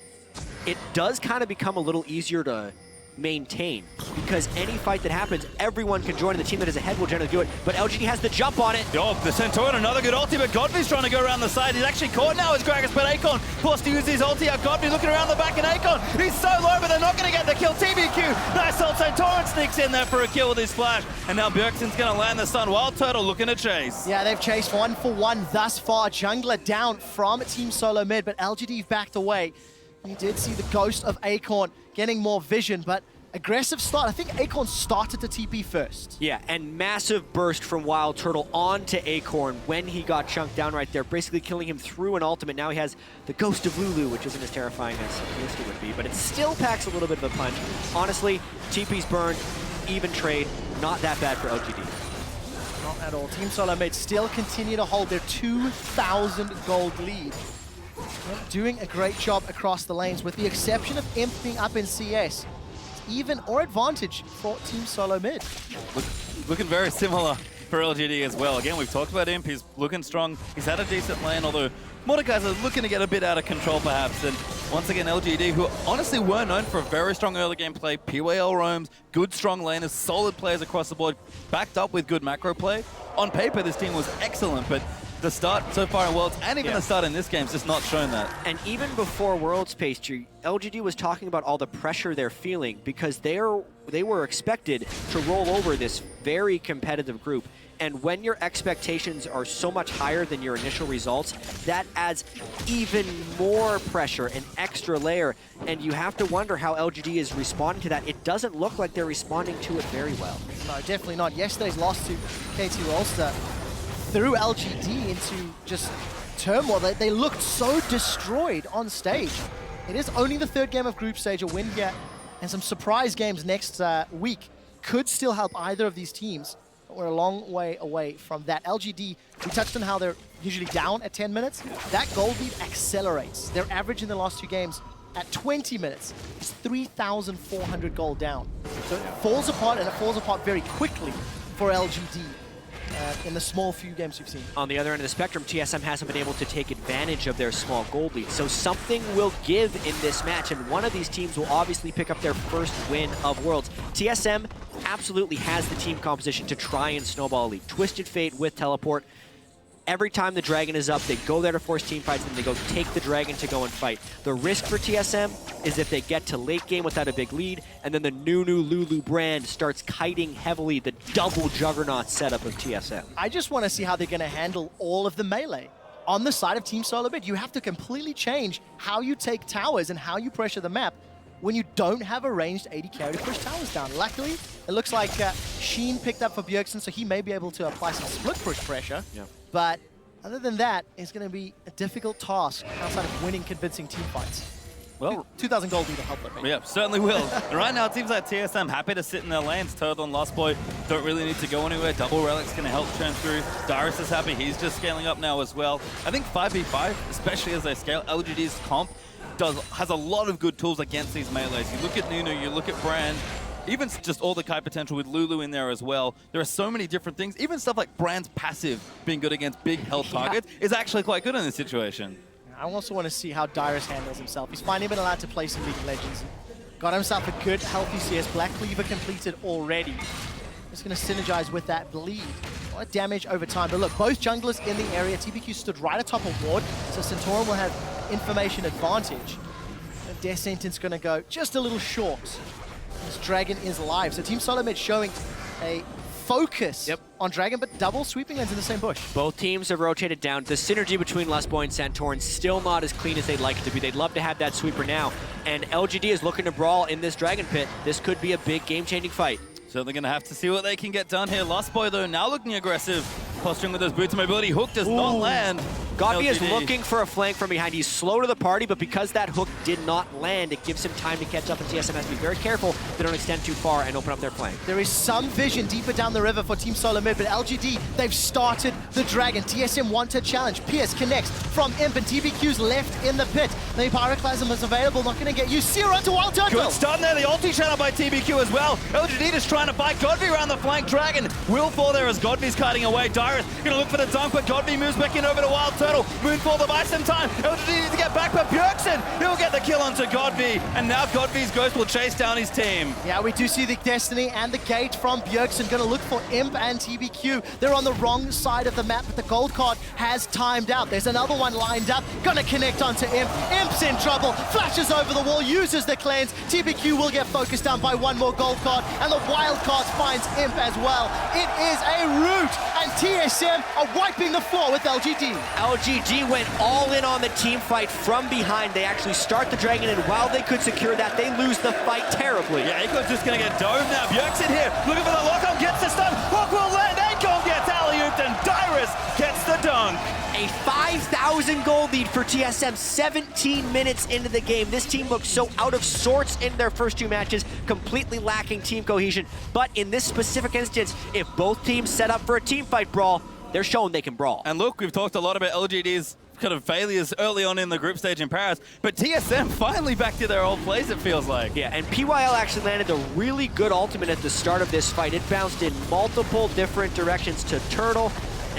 it does kind of become a little easier to maintain, because any fight that happens, everyone can join, and the team that is ahead will generally do it, but LGD has the jump on it. Oh, the Santorin, another good ulti, but Godby's trying to go around the side. He's actually caught now as Gragas, but Akon forced to use his ulti out. Godby looking around the back, and Akon, he's so low, but they're not going to get the kill. TBQ, nice ult. Santorin sneaks in there for a kill with his flash, and now Bjergsen's going to land the stun. Wild Turtle looking to chase. Yeah, they've chased 1-for-1 thus far. Jungler down from Team Solo Mid, but LGD backed away. You did see the ghost of Akon getting more vision, but aggressive start. I think Acorn started to TP first. Yeah, and massive burst from Wild Turtle onto Acorn when he got chunked down right there, basically killing him through an ultimate. Now he has the Ghost of Lulu, which isn't as terrifying as Misty would be, but it still packs a little bit of a punch. Honestly, TP's burned, even trade, not that bad for LGD. Not at all. Team Solo Mid still continue to hold their 2,000 gold lead. They're doing a great job across the lanes, with the exception of Imp being up in CS. Even or advantage for Team Solo Mid. Looking very similar for LGD as well. Again, we've talked about Imp. He's looking strong. He's had a decent lane, although Mordekaiser looking to get a bit out of control perhaps. And once again, LGD, who honestly were known for a very strong early game play, PYL roams, good strong laners, solid players across the board, backed up with good macro play. On paper, this team was excellent, but the start so far in Worlds, and even the start in this game, has just not shown that. And even before Worlds, Pastry, LGD was talking about all the pressure they're feeling because they were expected to roll over this very competitive group. And when your expectations are so much higher than your initial results, that adds even more pressure, an extra layer. And you have to wonder how LGD is responding to that. It doesn't look like they're responding to it very well. No, definitely not. Yesterday's loss to KT Rolster threw LGD into just turmoil. They looked so destroyed on stage. It is only the third game of group stage. A win here and some surprise games next week could still help either of these teams. But we're a long way away from that. LGD, we touched on how they're usually down at 10 minutes. That gold lead accelerates. Their average in the last two games at 20 minutes is 3,400 gold down. So it falls apart, and it falls apart very quickly for LGD. In the small few games you've seen. On the other end of the spectrum, TSM hasn't been able to take advantage of their small gold lead. So something will give in this match, and one of these teams will obviously pick up their first win of Worlds. TSM absolutely has the team composition to try and snowball a lead. Twisted Fate with Teleport. Every time the Dragon is up, they go there to force team fights, and they go take the Dragon to go and fight. The risk for TSM is if they get to late game without a big lead, and then the Nunu Lulu brand starts kiting heavily the double Juggernaut setup of TSM. I just want to see how they're going to handle all of the melee. On the side of Team SolarBit, you have to completely change how you take towers and how you pressure the map when you don't have a ranged AD carry to push towers down. Luckily, it looks like Sheen picked up for Bjergsen, so he may be able to apply some split push pressure. Yeah. But other than that, it's going to be a difficult task outside of winning convincing team fights. Well, 2,000 gold will help them. Yeah, certainly will. And right now, it seems like TSM happy to sit in their lanes. Turtle and Lost Boy don't really need to go anywhere. Double Relic's going to help churn through. Dyrus is happy. He's just scaling up now as well. I think 5v5, especially as they scale, LGD's comp has a lot of good tools against these melees. You look at Nunu, you look at Brand, even just all the Kai potential with Lulu in there as well. There are so many different things. Even stuff like Brand's passive being good against big health targets is actually quite good in this situation. I also want to see how Dyrus handles himself. He's finally been allowed to play some League of Legends. Got himself a good, healthy CS. Black Cleaver completed already. Just going to synergize with that bleed. A lot of damage over time. But look, both junglers in the area. TBQ stood right atop a ward, so Centauran will have information advantage. And Death Sentence going to go just a little short. This Dragon is live. So Team SolarBit showing a focus on Dragon, but double sweeping lanes in the same bush. Both teams have rotated down. The synergy between Lustboy and Santorin still not as clean as they'd like it to be. They'd love to have that sweeper now. And LGD is looking to brawl in this Dragon Pit. This could be a big game-changing fight. Certainly going to have to see what they can get done here. Lost Boy, though, now looking aggressive. Posturing with those boots of mobility. Hook does not land. Godby is looking for a flank from behind. He's slow to the party, but because that hook did not land, it gives him time to catch up, and TSM has to be very careful they don't extend too far and open up their flank. There is some vision deeper down the river for Team SolarBit, but LGD, they've started the Dragon. TSM want to challenge. Pierce connects from Imp, and TBQ's left in the pit. The Pyroclasm is available, not going to get used. Zero to Wild Turtle. Good stun there, the ulti channel by TBQ as well. LGD just trying to fight Godby around the flank. Dragon will fall there as Godby's kiting away. Dyrus going to look for the dunk, but Godby moves back in over to Wild Turtle. Moonfall to buy some time. LGD needs to get back, but Bjergsen, he'll get the kill onto Godby. And now Godby's Ghost will chase down his team. Yeah, we do see the Destiny and the Gate from Bjergsen. Going to look for Imp and TBQ. They're on the wrong side of the map, but the gold card has timed out. There's another one lined up. Going to connect onto Imp. Imp's in trouble. Flashes over the wall, uses the cleanse. TBQ will get focused down by one more gold card, and the wild card finds Imp as well. It is a rout, and TSM are wiping the floor with LGD. LGD went all in on the team fight from behind. They actually start the Dragon, and while they could secure that, they lose the fight terribly. Yeah, Akon's just going to get domed now. Bjergsen here, looking for the lock-on, gets the stun. Hook will land, Akon gets alley-ooped, and Dyrus gets the dunk. A 5,000 gold lead for TSM 17 minutes into the game. This team looks so out of sorts in their first two matches, completely lacking team cohesion. But in this specific instance, if both teams set up for a team fight brawl, they're showing they can brawl. And look, we've talked a lot about LGD's kind of failures early on in the group stage in Paris, but TSM finally back to their old place, it feels like. Yeah, and PYL actually landed a really good ultimate at the start of this fight. It bounced in multiple different directions to Turtle.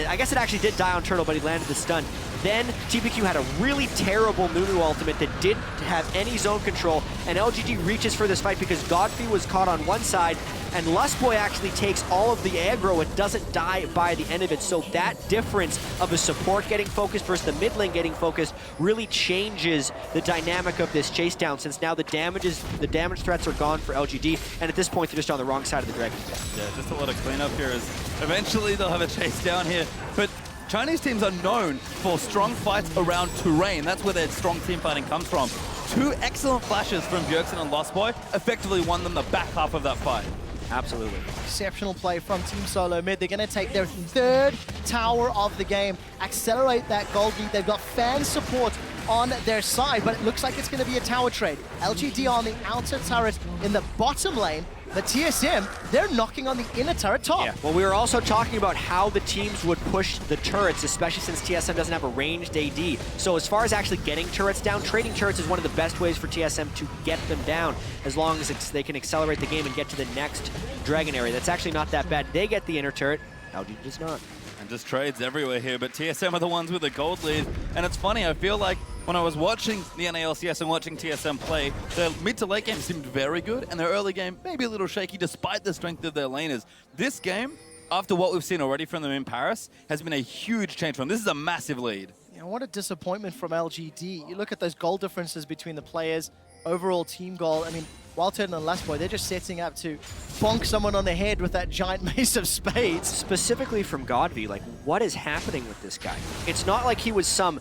I guess it actually did die on Turtle, but he landed the stun. Then TBQ had a really terrible Nunu ultimate that didn't have any zone control, and LGD reaches for this fight because Godfrey was caught on one side, and Lustboy actually takes all of the aggro and doesn't die by the end of it. So that difference of a support getting focused versus the mid lane getting focused really changes the dynamic of this chase down, since now the damage threats are gone for LGD, and at this point they're just on the wrong side of the Dragon. Yeah, just a lot of cleanup here as eventually they'll have a chase down here. But Chinese teams are known for strong fights around terrain. That's where their strong team fighting comes from. Two excellent flashes from Bjergsen and Lost Boy effectively won them the back half of that fight. Absolutely. Exceptional play from Team SolarBit. They're going to take their third tower of the game, accelerate that gold lead. They've got fan support on their side, but it looks like it's going to be a tower trade. LGD on the outer turret in the bottom lane, But TSM, they're knocking on the inner turret top. Yeah, well, we were also talking about how the teams would push the turrets, especially since TSM doesn't have a ranged AD. So as far as actually getting turrets down, trading turrets is one of the best ways for TSM to get them down, as long as they can accelerate the game and get to the next Dragon area. That's actually not that bad. They get the inner turret, LGD does not. And just trades everywhere here, but TSM are the ones with the gold lead. And it's funny, I feel like when I was watching the NALCS and watching TSM play, their mid to late game seemed very good, and their early game maybe a little shaky despite the strength of their laners. This game, after what we've seen already from them in Paris, has been a huge change for them. This is a massive lead. Yeah, what a disappointment from LGD. You look at those goal differences between the players, overall team goal. I mean, Wildturtle and Lustboy, they're just setting up to bonk someone on the head with that giant mace of spades. Specifically from Godvi, like, what is happening with this guy? It's not like he was some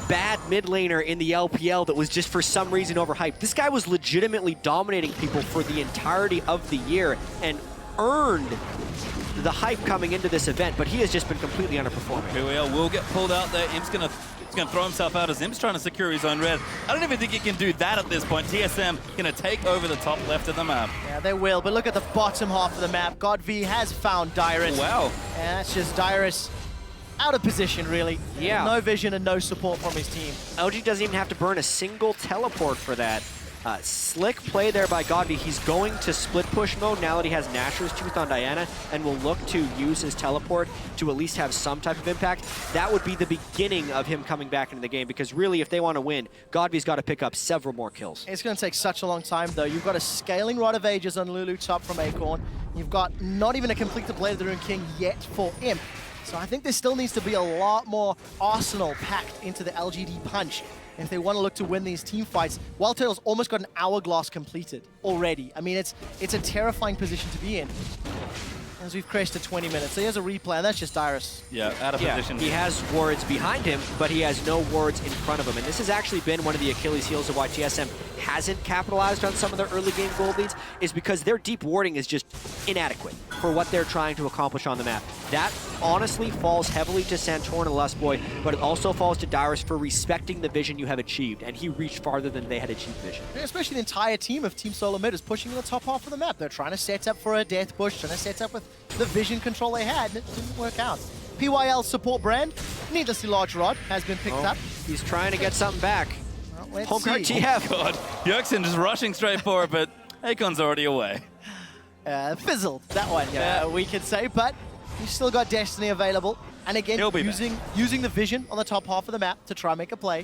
bad mid laner in the LPL that was just for some reason overhyped. This guy was legitimately dominating people for the entirety of the year and earned the hype coming into this event, but he has just been completely underperforming. PYL will get pulled out there. Imp's gonna throw himself out as Imp's trying to secure his own red. I don't even think he can do that at this point. TSM gonna take over the top left of the map. Yeah, they will, but look at the bottom half of the map. Godv has found Dyrus. Wow. And that's just Dyrus out of position, really. Yeah. No vision and no support from his team. LG doesn't even have to burn a single teleport for that. Slick play there by Godvi. He's going to split push mode now that he has Nashor's Tooth on Diana and will look to use his teleport to at least have some type of impact. That would be the beginning of him coming back into the game, because really, if they want to win, Godvi's got to pick up several more kills. It's going to take such a long time, though. You've got a scaling Rod of Ages on Lulu top from Acorn. You've got not even a completed Blade of the Rune King yet for Imp. So I think there still needs to be a lot more arsenal packed into the LGD punch if they want to look to win these team fights. Wildturtle's almost got an hourglass completed already. I mean, it's a terrifying position to be in, as we've crashed to 20 minutes. So here's a replay, and that's just Dyrus. Yeah, out of position. He has wards behind him, but he has no wards in front of him. And this has actually been one of the Achilles heels of why TSM hasn't capitalized on some of their early game gold leads, is because their deep warding is just inadequate for what they're trying to accomplish on the map. That honestly falls heavily to Santorin and Lustboy, but it also falls to Dyrus for respecting the vision you have achieved, and he reached farther than they had achieved vision. Especially the entire team of Team Solo Mid is pushing in the top half of the map. They're trying to set up for a death push, trying to set up with the vision control they had, and it didn't work out. PYL support brand, needlessly large rod, has been picked up. He's trying to get something back. Well, let's Homeguard see. TF. God, Bjergsen just rushing straight for it, but Akon's already away. Fizzled, that one, we could say, but he's still got Destiny available. And again, He'll be using the vision on the top half of the map to try and make a play.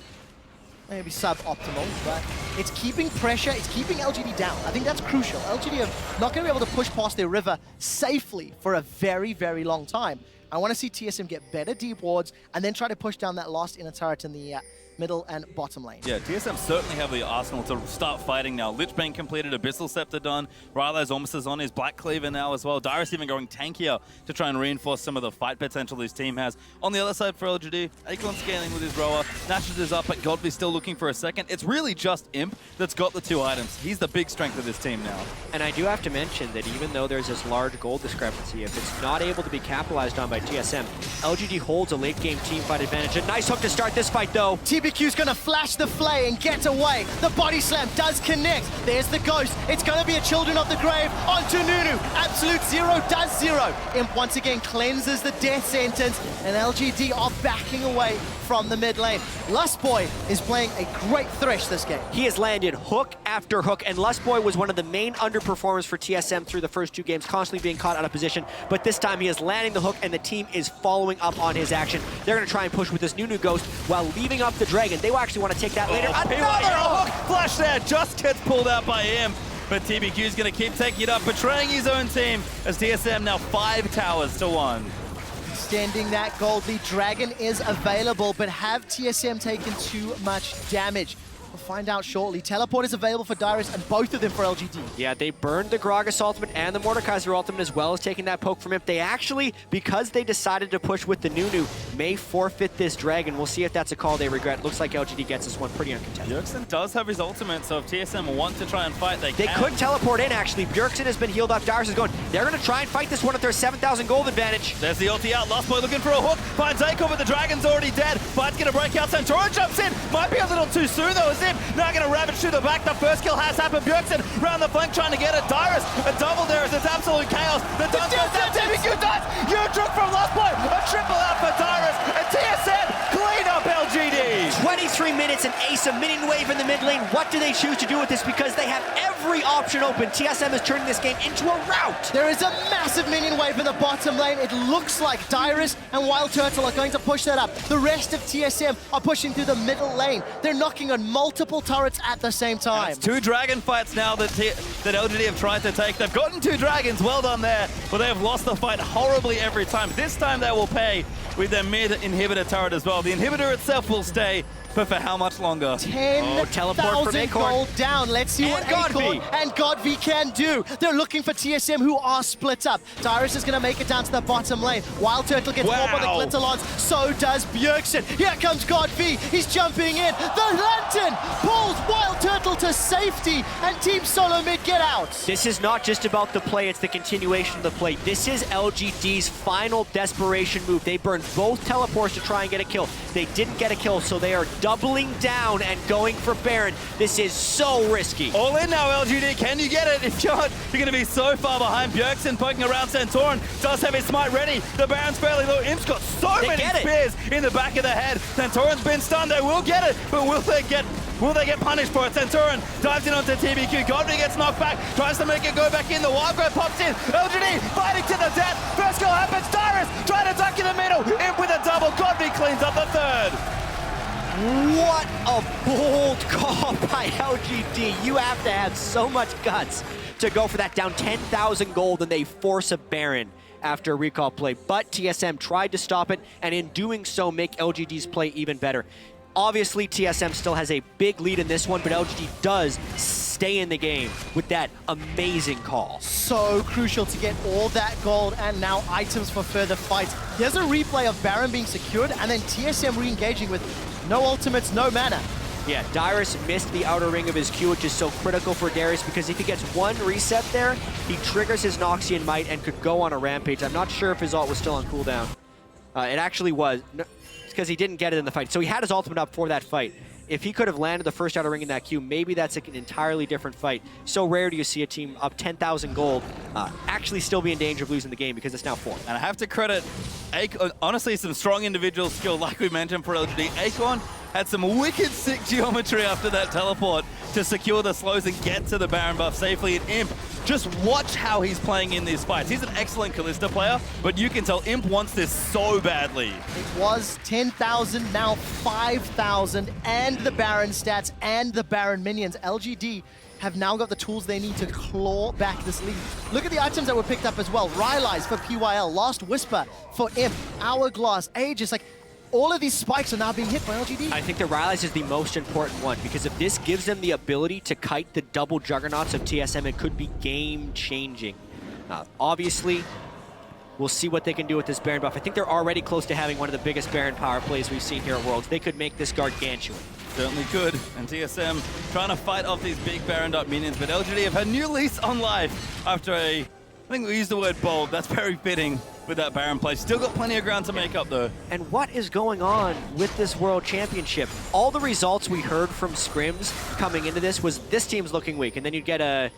Maybe suboptimal, but it's keeping pressure, it's keeping LGD down. I think that's crucial. LGD are not going to be able to push past their river safely for a very, very long time. I want to see TSM get better deep wards and then try to push down that last inner turret in the middle and bottom lane. Yeah, TSM certainly have the arsenal to start fighting now. Lich Bane completed, Abyssal Scepter done, Rylo's almost as on his Black Cleaver now as well. Dyrus even going tankier to try and reinforce some of the fight potential his team has. On the other side for LGD, Acorn scaling with his rower, Nashor's is up, but Godby's still looking for a second. It's really just Imp that's got the two items. He's the big strength of this team now. And I do have to mention that even though there's this large gold discrepancy, if it's not able to be capitalized on by TSM, LGD holds a late game team fight advantage. A nice hook to start this fight though. TBQ's gonna flash the flay and get away. The body slam does connect. There's the ghost. It's gonna be a Children of the Grave onto Nunu. Absolute zero does zero. Imp once again cleanses the death sentence, and LGD are backing away from the mid lane. Lustboy is playing a great Thresh this game. He has landed hook after hook, and Lustboy was one of the main underperformers for TSM through the first two games, constantly being caught out of position, but this time he is landing the hook and the team is following up on his action. They're gonna try and push with this Nunu Ghost while leaving up the Dragon. They will actually want to take that later. Another hook! Flash there, just gets pulled out by him. But TBQ's gonna keep taking it up, betraying his own team as TSM now 5 towers to 1. Extending that gold lead. Dragon is available, but have TSM taken too much damage? We'll find out shortly. Teleport is available for Dyrus and both of them for LGD. Yeah, they burned the Gragas ultimate and the Mordekaiser ultimate as well as taking that poke from Imp. They actually, because they decided to push with the Nunu, may forfeit this Dragon. We'll see if that's a call they regret. Looks like LGD gets this one pretty uncontested. Bjergsen does have his ultimate, so if TSM want to try and fight, they can. They could teleport in, actually. Bjergsen has been healed up. Dyrus is going. They're going to try and fight this one at their 7,000 gold advantage. There's the ulti out. Lustboy looking for a hook. Finds Acorn, but the Dragon's already dead. Fight's going to break out. Santorin jumps in. Might be able to little too soon though. As Imp now going to ravage through the back. The first kill has happened. Bjergsen round the flank trying to get it. Dyrus, a double there as it's absolute chaos. The dunk goes down. TBQ dies. Yudruk from last point. A triple out for Dyrus. And TSM clean up LGD. 23 minutes and Ace a minion wave in the mid lane. What do they choose to do with this? Because they have every option open. TSM is turning this game into a rout. There is a massive minion wave in the bottom lane. It looks like Dyrus and Wild Turtle are going to push that up. The rest of TSM are pushing through the middle lane. They're knocking on multiple turrets at the same time. It's 2 dragon fights now that LGD have tried to take. They've gotten 2 dragons. Well done there. But they have lost the fight horribly every time. This time they will pay with their mid inhibitor turret as well. The inhibitor itself will stay, but for how much longer? 10,000 gold down. Let's see what Acorn and Godv can do. They're looking for TSM, who are split up. Dyrus is going to make it down to the bottom lane. Wild Turtle gets more by the Glitterlons. So does Bjergsen. Here comes Godv. He's jumping in. The Lantern pulls Wild Turtle to safety, and Team Solo Mid get out. This is not just about the play, it's the continuation of the play. This is LGD's final desperation move. They burned both teleports to try and get a kill. They didn't get a kill, so they are doubling down and going for Baron. This is so risky. All in now, LGD. Can you get it? If not, you're going to be so far behind. Bjergsen poking around. Santorin does have his smite ready. The Baron's fairly low. Imp's got so many spears in the back of the head. Santorin's been stunned. They will get it, but will they get punished for it? Santorin dives in onto TBQ. Godfrey gets knocked back, tries to make it go back in. The Wild Growth pops in. LGD fighting to the death. First goal happens. Dyrus trying to duck in the middle. Imp with a double. Godfrey cleans up the third. What a bold call by LGD. You have to have so much guts to go for that. Down 10,000 gold, and they force a Baron after a recall play. But TSM tried to stop it, and in doing so, make LGD's play even better. Obviously, TSM still has a big lead in this one, but LGD does stay in the game with that amazing call. So crucial to get all that gold and now items for further fights. There's a replay of Baron being secured and then TSM re-engaging with no ultimates, no mana. Yeah, Dyrus missed the outer ring of his Q, which is so critical for Darius because if he gets one reset there, he triggers his Noxian Might and could go on a rampage. I'm not sure if his ult was still on cooldown. It actually was. No, it's because he didn't get it in the fight. So he had his ultimate up for that fight. If he could have landed the first outer ring in that Q, maybe that's an entirely different fight. So rare do you see a team up 10,000 gold actually still be in danger of losing the game because it's now 4. And I have to credit, honestly, some strong individual skill, like we mentioned for LGD. Acorn had some wicked sick geometry after that teleport to secure the slows and get to the Baron buff safely. And Imp, just watch how he's playing in these fights. He's an excellent Kalista player, but you can tell Imp wants this so badly. It was 10,000, now 5,000, and the Baron stats and the Baron minions. LGD have now got the tools they need to claw back this lead. Look at the items that were picked up as well. Rylai's for PYL, Last Whisper for Imp, Hourglass, Aegis, like all of these spikes are now being hit by LGD. I think the Rylai's is the most important one because if this gives them the ability to kite the double juggernauts of TSM, it could be game-changing. Obviously, we'll see what they can do with this Baron buff. I think they're already close to having one of the biggest Baron power plays we've seen here at Worlds. They could make this gargantuan. Certainly could. And TSM trying to fight off these big Baron dot minions, but LGD have had new lease on life after I think we used the word bold. That's very fitting with that Baron play. Still got plenty of ground to make up though. And what is going on with this World Championship? All the results we heard from scrims coming into this was this team's looking weak, and then you'd get a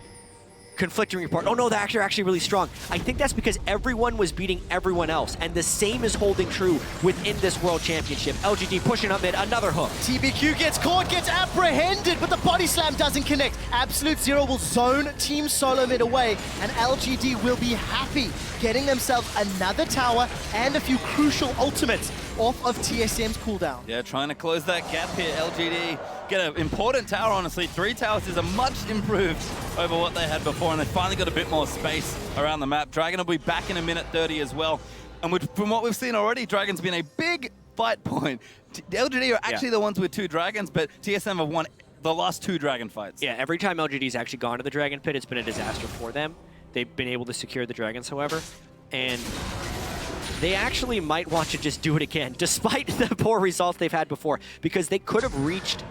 conflicting report. Oh no, they're actually really strong. I think that's because everyone was beating everyone else, and the same is holding true within this World Championship. LGD pushing up mid, another hook. TBQ gets caught, gets apprehended, but the body slam doesn't connect. Absolute Zero will zone Team Solo Mid away, and LGD will be happy getting themselves another tower and a few crucial ultimates off of TSM's cooldown. Yeah, trying to close that gap here. LGD get an important tower, honestly. 3 towers is a much improved over what they had before, and they finally got a bit more space around the map. Dragon will be back in a minute 30 as well. And from what we've seen already, Dragon's been a big fight point. LGD are actually the ones with 2 dragons, but TSM have won the last 2 dragon fights. Yeah, every time LGD's actually gone to the Dragon Pit, it's been a disaster for them. They've been able to secure the dragons, however, and they actually might want to just do it again, despite the poor results they've had before, because they could have reached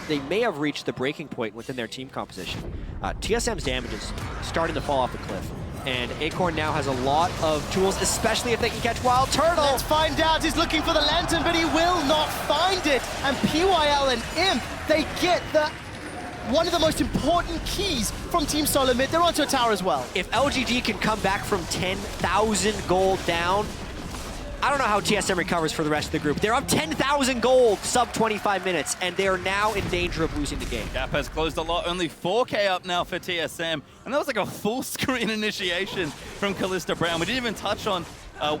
they may have reached the breaking point within their team composition. TSM's damage is starting to fall off the cliff. And Acorn now has a lot of tools, especially if they can catch Wild Turtle. Let's find out. He's looking for the lantern, but he will not find it. And PYL and Imp, they get one of the most important keys from Team Solo Mid. They're onto a tower as well. If LGD can come back from 10,000 gold down, I don't know how TSM recovers for the rest of the group. They're up 10,000 gold, sub 25 minutes, and they are now in danger of losing the game. Gap has closed a lot, only 4K up now for TSM, and that was like a full screen initiation from Kalista Brown. We didn't even touch on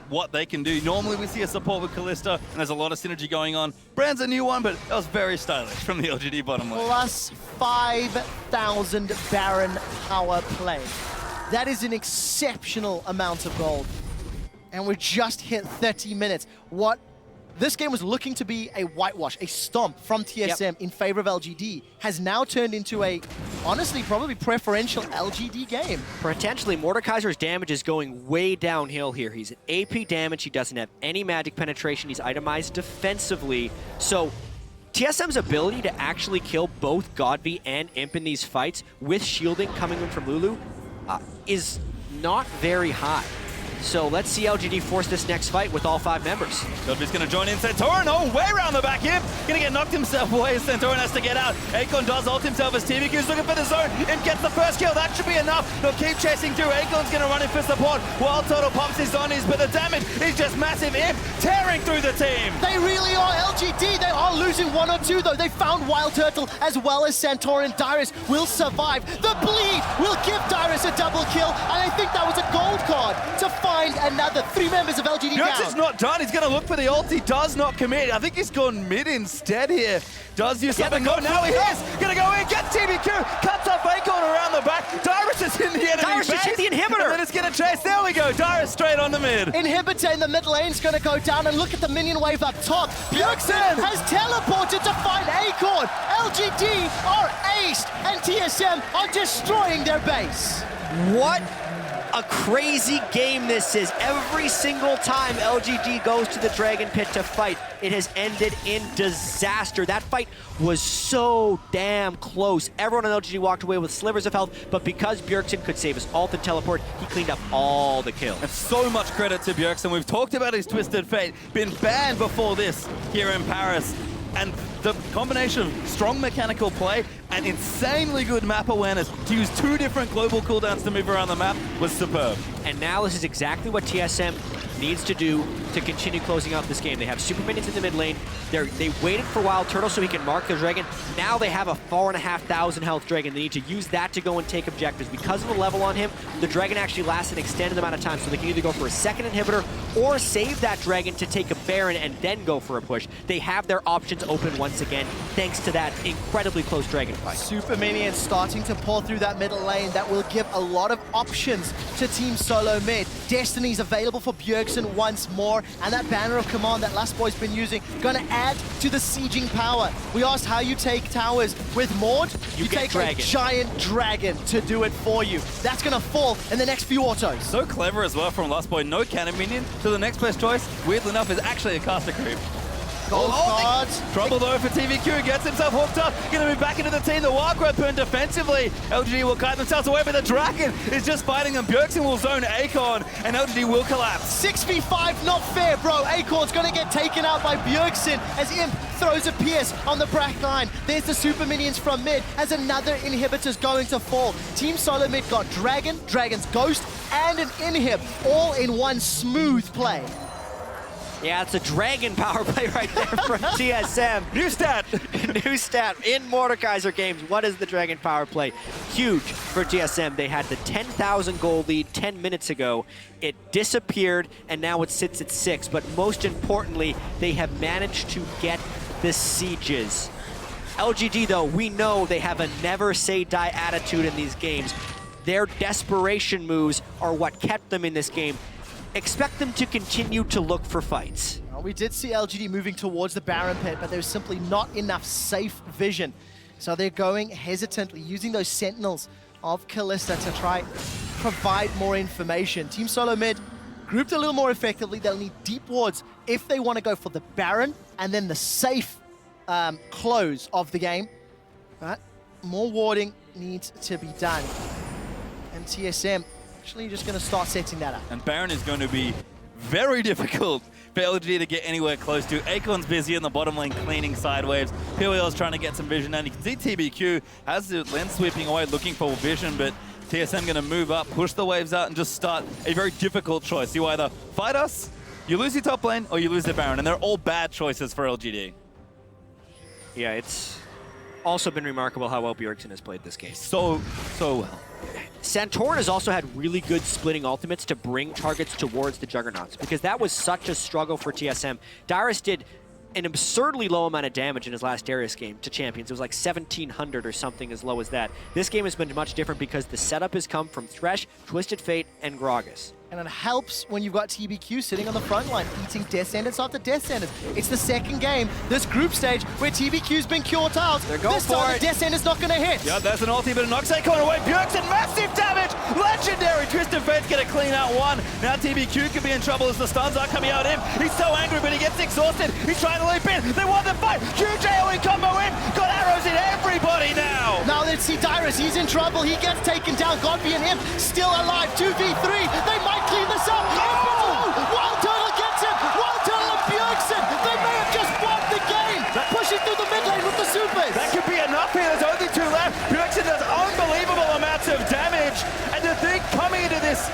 what they can do. Normally we see a support with Kalista, and there's a lot of synergy going on. Brand's a new one, but that was very stylish from the LGD bottom lane. Plus 5,000 Baron power play. That is an exceptional amount of gold. And we just hit 30 minutes. What this game was looking to be a whitewash, a stomp from TSM in favor of LGD, has now turned into a, honestly, probably preferential LGD game. Potentially, Mordekaiser's damage is going way downhill here. He's at AP damage, he doesn't have any magic penetration, he's itemized defensively. So TSM's ability to actually kill both Godby and Imp in these fights with shielding coming in from Lulu is not very high. So let's see LGD force this next fight with all 5 members. Godby's going to join in. Santorin, way around the back here. Going to get knocked himself away. Santorin has to get out. Acorn does ult himself as TBQ's looking for the zone and gets the first kill. That should be enough. They'll keep chasing through. Acorn's going to run in for support. Wild Turtle pops his zonies, but the damage is just massive. Imp tearing through the team. They really are LGD. They are losing 1 or 2 though. They found Wild Turtle as well as Santorin. Dyrus will survive. The bleed will give Dyrus a double kill, and I think that was a gold card to find another 3 members of LGD down. Bjergsen's not done. He's going to look for the ult. He does not commit. I think he's gone mid instead here. Does use something. No, now he is. Going to go in, gets TBQ, cuts off Acorn around the back. Dyrus is in the enemy Dyrus just hit the inhibitor. And then it's going to chase. There we go. Dyrus straight on the mid. Inhibitor in the mid lane's going to go down, and look at the minion wave up top. Bjergsen has teleported to find Acorn. LGD are aced, and TSM are destroying their base. What a crazy game this is. Every single time LGD goes to the Dragon Pit to fight, it has ended in disaster. That fight was so damn close. Everyone on LGD walked away with slivers of health, but because Bjergsen could save his ult and teleport, he cleaned up all the kills. And so much credit to Bjergsen. We've talked about his Twisted Fate, been banned before this here in Paris. And the combination of strong mechanical play and insanely good map awareness to use 2 different global cooldowns to move around the map was superb. And now this is exactly what TSM needs to do to continue closing out this game. They have super minions in the mid lane. They waited for Wild Turtle so he can mark the dragon. Now they have a 4,500 health dragon. They need to use that to go and take objectives. Because of the level on him, the dragon actually lasts an extended amount of time, so they can either go for a second inhibitor or save that dragon to take a Baron and then go for a push. They have their options open once again, thanks to that incredibly close dragon fight. Super minions starting to pour through that middle lane. That will give a lot of options to Team Solo Mid. Destiny's available for Bjergsen once more, and that banner of command that Last Boy's been using gonna add to the sieging power. We asked how you take towers. With Maud, you take a giant dragon to do it for you. That's gonna fall in the next few autos. So clever as well from Last Boy. No cannon minion, so the next best choice, weirdly enough, is actually a caster creep. Gold cards. Trouble though for TVQ, gets himself hooked up, gonna move back into the team. The wild growth burn defensively. LGD will kite themselves away, but the dragon is just fighting them. Bjergsen will zone Acorn, and LGD will collapse. 6v5, not fair, bro. Acorn's gonna get taken out by Bjergsen as Imp throws a pierce on the back line. There's the super minions from mid as another inhibitor's going to fall. Team Solo Mid got Dragon, Dragon's Ghost, and an inhib, all in one smooth play. Yeah, it's a dragon power play right there from TSM. New stat. New stat in Mordekaiser games. What is the dragon power play? Huge for TSM. They had the 10,000 goal lead 10 minutes ago. It disappeared, and now it sits at 6. But most importantly, they have managed to get the sieges. LGD, though, we know they have a never say die attitude in these games. Their desperation moves are what kept them in this game. Expect them to continue to look for fights. Well, we did see LGD moving towards the Baron Pit, but there's simply not enough safe vision. So they're going hesitantly, using those sentinels of Kalista to try provide more information. Team Solo Mid grouped a little more effectively. They'll need deep wards if they want to go for the Baron and then the safe close of the game. But more warding needs to be done. And TSM actually just going to start setting that up. And Baron is going to be very difficult for LGD to get anywhere close to. Akon's busy in the bottom lane cleaning side waves. PYL's trying to get some vision, and you can see TBQ has the lens sweeping away looking for vision, but TSM going to move up, push the waves out, and just start a very difficult choice. You either fight us, you lose your top lane, or you lose the Baron, and they're all bad choices for LGD. Yeah, it's also been remarkable how well Bjergsen has played this game. So well. Santorin has also had really good splitting ultimates to bring targets towards the Juggernauts, because that was such a struggle for TSM. Dyrus did an absurdly low amount of damage in his last Darius game to champions. It was like 1,700 or something, as low as that. This game has been much different because the setup has come from Thresh, Twisted Fate, and Gragas. And it helps when you've got TBQ sitting on the front line, eating Death Sentence after Death Sentence. It's the second game, this group stage, where TBQ's been cured tiles. They're going for it. Death Sentence not going to hit. Yeah, there's an ulti, but it knocks Akon away. Bjergsen, massive damage! Legendary! Twisted Fate's going to clean out one. Now TBQ could be in trouble as the stuns are coming out him. He's so angry, but he gets exhausted. He's trying to leap in. They won the fight. Huge AoE combo in. Got arrows in everybody now. Now let's see Dyrus. He's in trouble. He gets taken down. Godby and him still alive. 2v3. They might clean this up. Wild Turtle gets him! Wild Turtle and Bjergsen! They may have just won the game! Pushing through the mid lane with the supers! That could be enough here. There's only two left. Bjergsen does unbelievable amounts of damage. And to think coming into this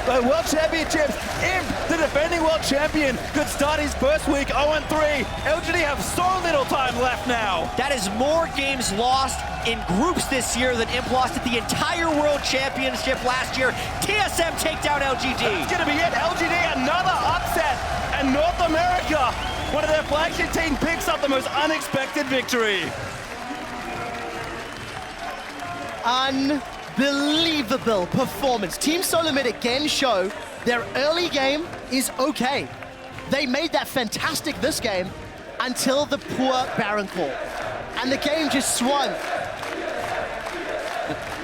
World Championships, Imp, the defending world champion, could start his first week 0-3. LGD have so little time left now. That is more games lost in groups this year than Imp lost at the entire World Championship last year. TSM take down LGD. That's going to be it. LGD, another upset. And North America, one of their flagship team, picks up the most unexpected victory. Unbelievable performance. Team Solomid again show their early game is okay. They made that fantastic this game until the poor Baron call. And the game just swung.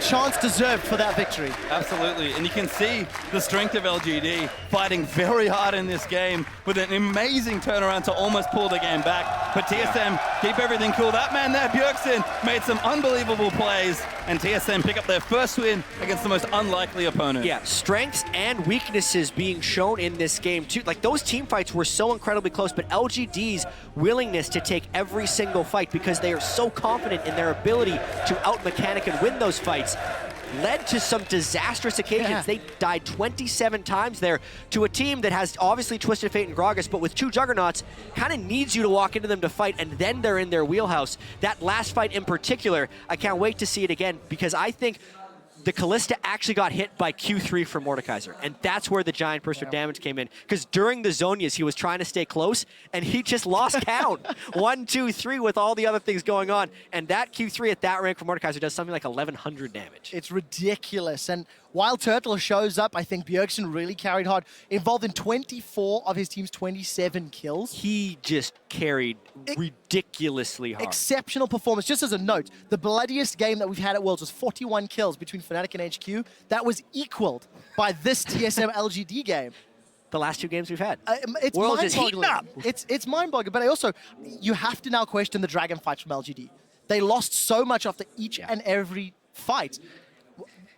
Chance deserved for that victory. Absolutely, and you can see the strength of LGD fighting very hard in this game with an amazing turnaround to almost pull the game back. But TSM keep everything cool. That man there, Bjergsen, made some unbelievable plays, and TSM pick up their first win against the most unlikely opponent. Yeah, strengths and weaknesses being shown in this game too. Like, those team fights were so incredibly close, but LGD's willingness to take every single fight because they are so confident in their ability to out-mechanic and win those fights led to some disastrous occasions. Yeah. They died 27 times there to a team that has obviously Twisted Fate and Gragas, but with two Juggernauts, kind of needs you to walk into them to fight, and then they're in their wheelhouse. That last fight in particular, I can't wait to see it again, because I think the Kalista actually got hit by Q3 from Mordekaiser, and that's where the giant burst of damage came in, because during the Zonias, he was trying to stay close, and he just lost count. 1, 2, 3 with all the other things going on, and that Q3 at that rank for Mordekaiser does something like 1,100 damage. It's ridiculous, and while Turtle shows up, I think Bjergsen really carried hard, involved in 24 of his team's 27 kills. He just carried ridiculously hard. Exceptional performance. Just as a note, the bloodiest game that we've had at Worlds was 41 kills between Fnatic and HQ. That was equaled by this TSM LGD game. The last two games we've had. It's Worlds is heating up. It's mind-boggling, but you have to now question the Dragon fights from LGD. They lost so much after each and every fight.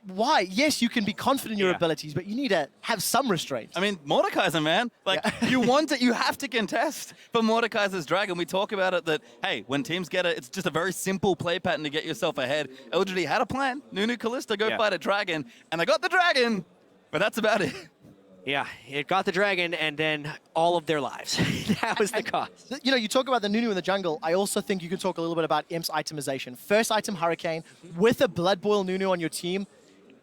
Why? Yes, you can be confident in your abilities, but you need to have some restraint. I mean, Mordekaiser, man. Like, you want it, you have to contest for Mordekaiser's Dragon. We talk about it that, hey, when teams get it, it's just a very simple play pattern to get yourself ahead. LGD had a plan. Nunu, Kalista, go fight a Dragon. And they got the Dragon, but that's about it. Yeah, it got the Dragon and then all of their lives. That was the cost. You know, you talk about the Nunu in the jungle. I also think you can talk a little bit about Imp's itemization. First item, Hurricane, with a Blood Boil Nunu on your team.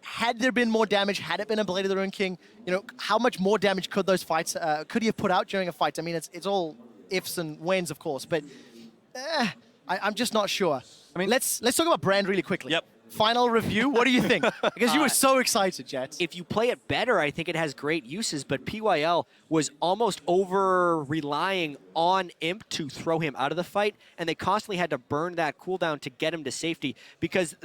Had there been more damage, had it been a Blade of the Ruined King, you know, how much more damage could those fights, could he have put out during a fight? I mean, it's all ifs and whens, of course, but I'm just not sure. I mean, let's talk about Brand really quickly. Yep. Final review, what do you think? Because you were so excited, Jets. If you play it better, I think it has great uses, but PYL was almost over-relying on Imp to throw him out of the fight, and they constantly had to burn that cooldown to get him to safety, because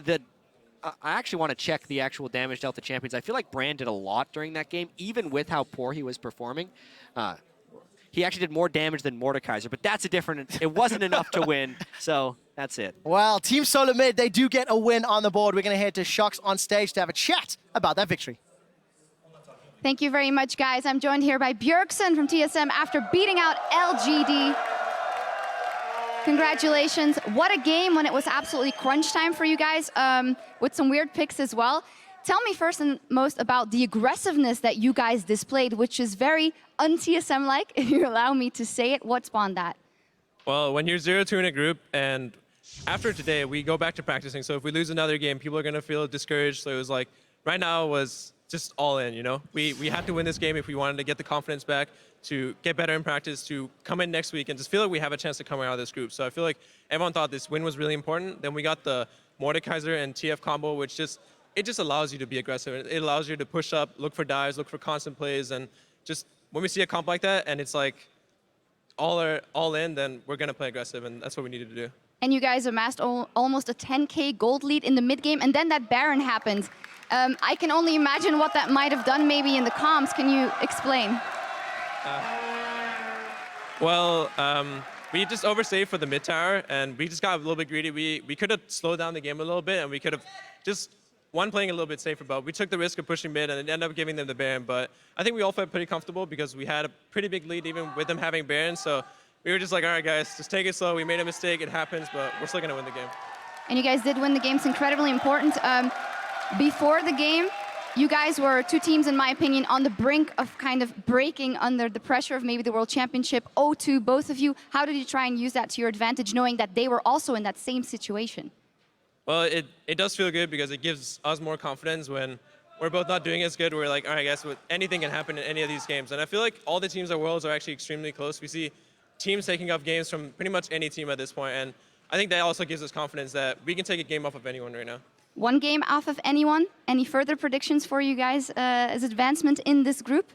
I actually want to check the actual damage dealt to champions. I feel like Brand did a lot during that game, even with how poor he was performing. He actually did more damage than Mordekaiser, but that's a different... It wasn't enough to win, so that's it. Well, Team Solomid, they do get a win on the board. We're going to head to Shox on stage to have a chat about that victory. Thank you very much, guys. I'm joined here by Bjergsen from TSM after beating out LGD. Congratulations. What a game when it was absolutely crunch time for you guys, with some weird picks as well. Tell me first and most about the aggressiveness that you guys displayed, which is very un-TSM-like, if you allow me to say it. What spawned that? Well, when you're 0-2 in a group, and after today, we go back to practicing. So if we lose another game, people are going to feel discouraged. So it was like, right now was just all in, you know? We had to win this game if we wanted to get the confidence back, to get better in practice, to come in next week and just feel like we have a chance to come out of this group. So I feel like everyone thought this win was really important. Then we got the Mordekaiser and TF combo, which just allows you to be aggressive. It allows you to push up, look for dives, look for constant plays, and just when we see a comp like that and it's like all in, then we're gonna play aggressive, and that's what we needed to do. And you guys amassed almost a 10K gold lead in the mid game, and then that Baron happened. I can only imagine what that might have done maybe in the comms. Can you explain? We just oversaved for the mid tower, and we just got a little bit greedy. We could have slowed down the game a little bit, and we could have just playing a little bit safer, but we took the risk of pushing mid and ended up giving them the Baron. But I think we all felt pretty comfortable because we had a pretty big lead even with them having Baron. So we were just like, all right, guys, just take it slow. We made a mistake. It happens, but we're still going to win the game. And you guys did win the game. It's incredibly important. Before the game, you guys were two teams, in my opinion, on the brink of kind of breaking under the pressure of maybe the World Championship. 0-2, both of you. How did you try and use that to your advantage, knowing that they were also in that same situation? Well, it does feel good because it gives us more confidence when we're both not doing as good. We're like, all right, guys, anything can happen in any of these games. And I feel like all the teams at Worlds are actually extremely close. We see teams taking up games from pretty much any team at this point. And I think that also gives us confidence that we can take a game off of anyone right now. One game off of anyone. Any further predictions for you guys as advancement in this group?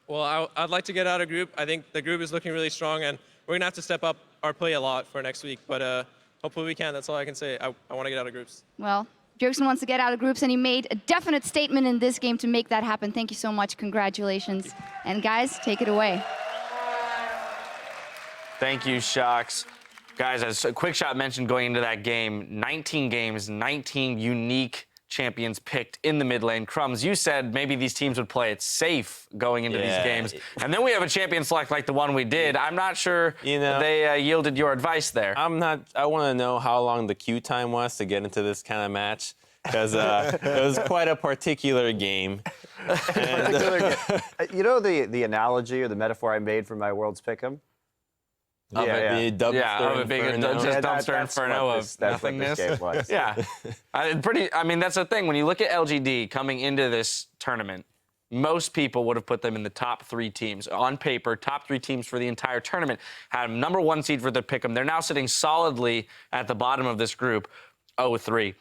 Well, I'd like to get out of group. I think the group is looking really strong, and we're going to have to step up our play a lot for next week. But hopefully we can. That's all I can say. I want to get out of groups. Well, Bjergsen wants to get out of groups, and he made a definite statement in this game to make that happen. Thank you so much. Congratulations. And guys, take it away. Thank you, Shocks. Guys, as a quick shot mentioned going into that game, 19 games, 19 unique champions picked in the mid lane. Crumbs, you said maybe these teams would play it safe going into these games. And then we have a champion select like the one we did. I'm not sure they yielded your advice there. I want to know how long the queue time was to get into this kind of match, because it was quite a particular game. And, you know the analogy or the metaphor I made for my World's Pick'em? Of a big dumpster inferno of nothingness. Yeah, I mean, that's the thing. When you look at LGD coming into this tournament, most people would have put them in the top 3 teams. On paper, top 3 teams for the entire tournament. Had number 1 seed for the pick'em. They're now sitting solidly at the bottom of this group, 0-3.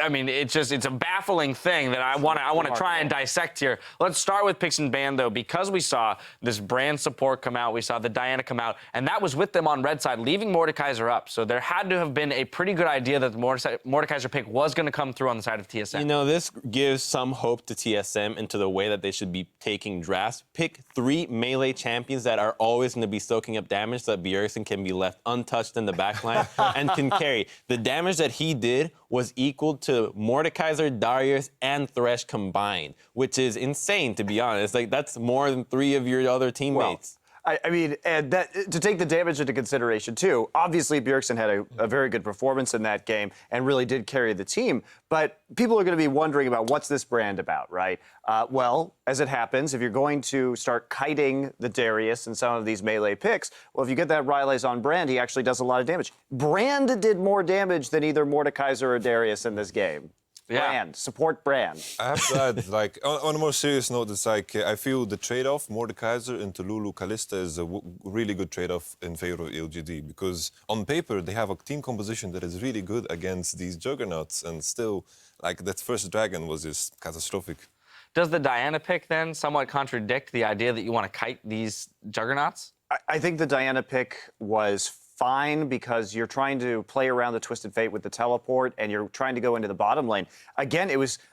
I mean, it's a baffling thing that I want to try and dissect here. Let's start with Pix and Ban, though, because we saw this brand support come out, we saw the Diana come out, and that was with them on red side, leaving Mordekaiser up. So there had to have been a pretty good idea that the Mordekaiser pick was going to come through on the side of TSM. You know, this gives some hope to TSM into the way that they should be taking drafts. Pick 3 melee champions that are always going to be soaking up damage so that Bjergsen can be left untouched in the backline and can carry. The damage that he did was equal to Mordekaiser, Darius, and Thresh combined, which is insane, to be honest. Like, that's more than 3 of your other teammates. Well, I mean, and that, to take the damage into consideration, too, obviously Bjergsen had a very good performance in that game and really did carry the team. But people are going to be wondering about what's this brand about, right? Well, as it happens, if you're going to start kiting the Darius and some of these melee picks, well, if you get that Riley's on Brand, he actually does a lot of damage. Brand did more damage than either Mordekaiser or Darius in this game. Brand, support Brand. I have to add, like, on a more serious note, it's like, I feel the trade-off, Mordekaiser into Lulu Kalista, is a really good trade-off in favor of LGD, because on paper, they have a team composition that is really good against these juggernauts, and still, like, that first dragon was just catastrophic. Does the Diana pick then somewhat contradict the idea that you want to kite these juggernauts? I think the Diana pick was fine because you're trying to play around the Twisted Fate with the teleport and you're trying to go into the bottom lane. Again,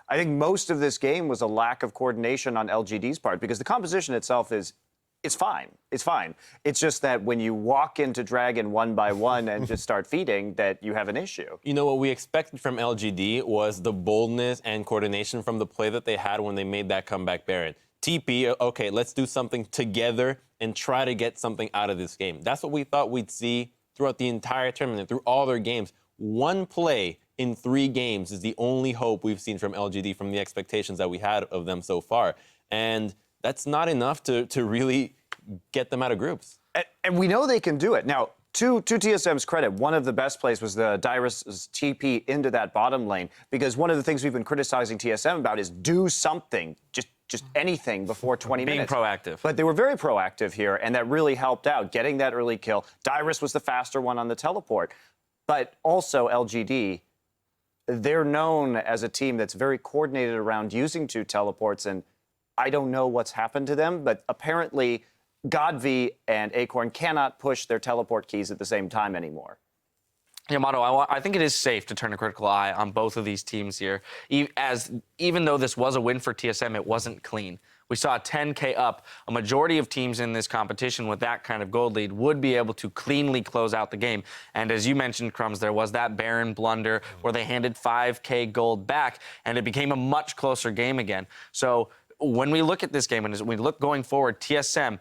I think most of this game was a lack of coordination on LGD's part because the composition itself it's fine. It's fine. It's just that when you walk into Dragon one by one and just start feeding, that you have an issue. You know, what we expected from LGD was the boldness and coordination from the play that they had when they made that comeback Baron. TP, okay, let's do something together and try to get something out of this game. That's what we thought we'd see throughout the entire tournament, through all their games. One play in 3 games is the only hope we've seen from LGD from the expectations that we had of them so far. And that's not enough to really get them out of groups. And we know they can do it. Now, to TSM's credit, one of the best plays was the Dyrus' TP into that bottom lane, because one of the things we've been criticizing TSM about is do something, just anything before 20 minutes. Being proactive. But they were very proactive here, and that really helped out, getting that early kill. Dyrus was the faster one on the teleport. But also LGD, they're known as a team that's very coordinated around using 2 teleports, and I don't know what's happened to them, but apparently Godv and Acorn cannot push their teleport keys at the same time anymore. Yamato, I think it is safe to turn a critical eye on both of these teams here. Even though this was a win for TSM, it wasn't clean. We saw a 10K up. A majority of teams in this competition with that kind of gold lead would be able to cleanly close out the game. And as you mentioned, Crumbs, there was that Baron blunder where they handed 5K gold back, and it became a much closer game again. So when we look at this game, and as we look going forward, TSM,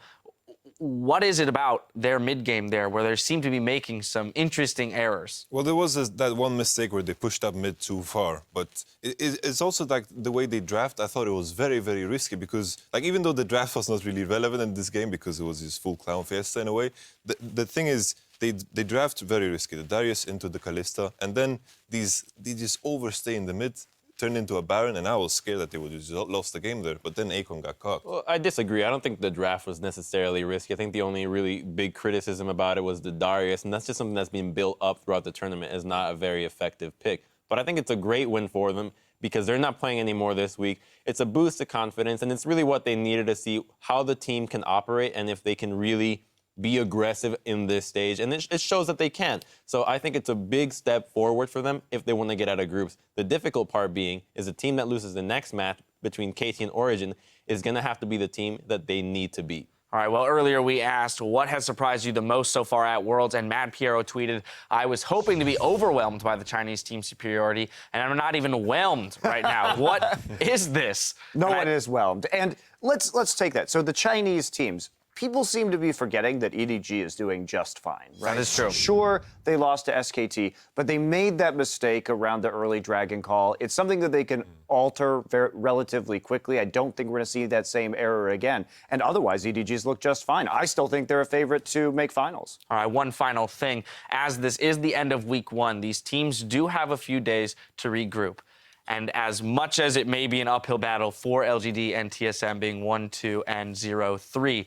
what is it about their mid-game there where they seem to be making some interesting errors? Well, there was that one mistake where they pushed up mid too far. But it's also like the way they draft, I thought it was very, very risky because, like, even though the draft was not really relevant in this game because it was this full clown fiesta in a way, the thing is, they draft very risky. The Darius into the Kalista, and then they just overstay in the mid, turned into a Baron, and I was scared that they would have just lost the game there. But then Akon got caught. Well, I disagree. I don't think the draft was necessarily risky. I think the only really big criticism about it was the Darius, and that's just something that's been built up throughout the tournament as not a very effective pick. But I think it's a great win for them because they're not playing anymore this week. It's a boost to confidence, and it's really what they needed to see how the team can operate and if they can really be aggressive in this stage, and it shows that they can. So I think it's a big step forward for them if they want to get out of groups. The difficult part being is the team that loses the next match between KT and Origin is going to have to be the team that they need to beat. All right, well, earlier we asked what has surprised you the most so far at Worlds, and Mad Piero tweeted, I was hoping to be overwhelmed by the Chinese team's superiority, and I'm not even whelmed right now. What is this? No one is whelmed. And let's take that. So the Chinese teams, people seem to be forgetting that EDG is doing just fine, right? That is true. Sure, they lost to SKT, but they made that mistake around the early Dragon Call. It's something that they can alter relatively quickly. I don't think we're going to see that same error again. And otherwise, EDG's look just fine. I still think they're a favorite to make finals. All right, one final thing. As this is the end of week 1, these teams do have a few days to regroup. And as much as it may be an uphill battle for LGD and TSM being 1-2 and 0-3,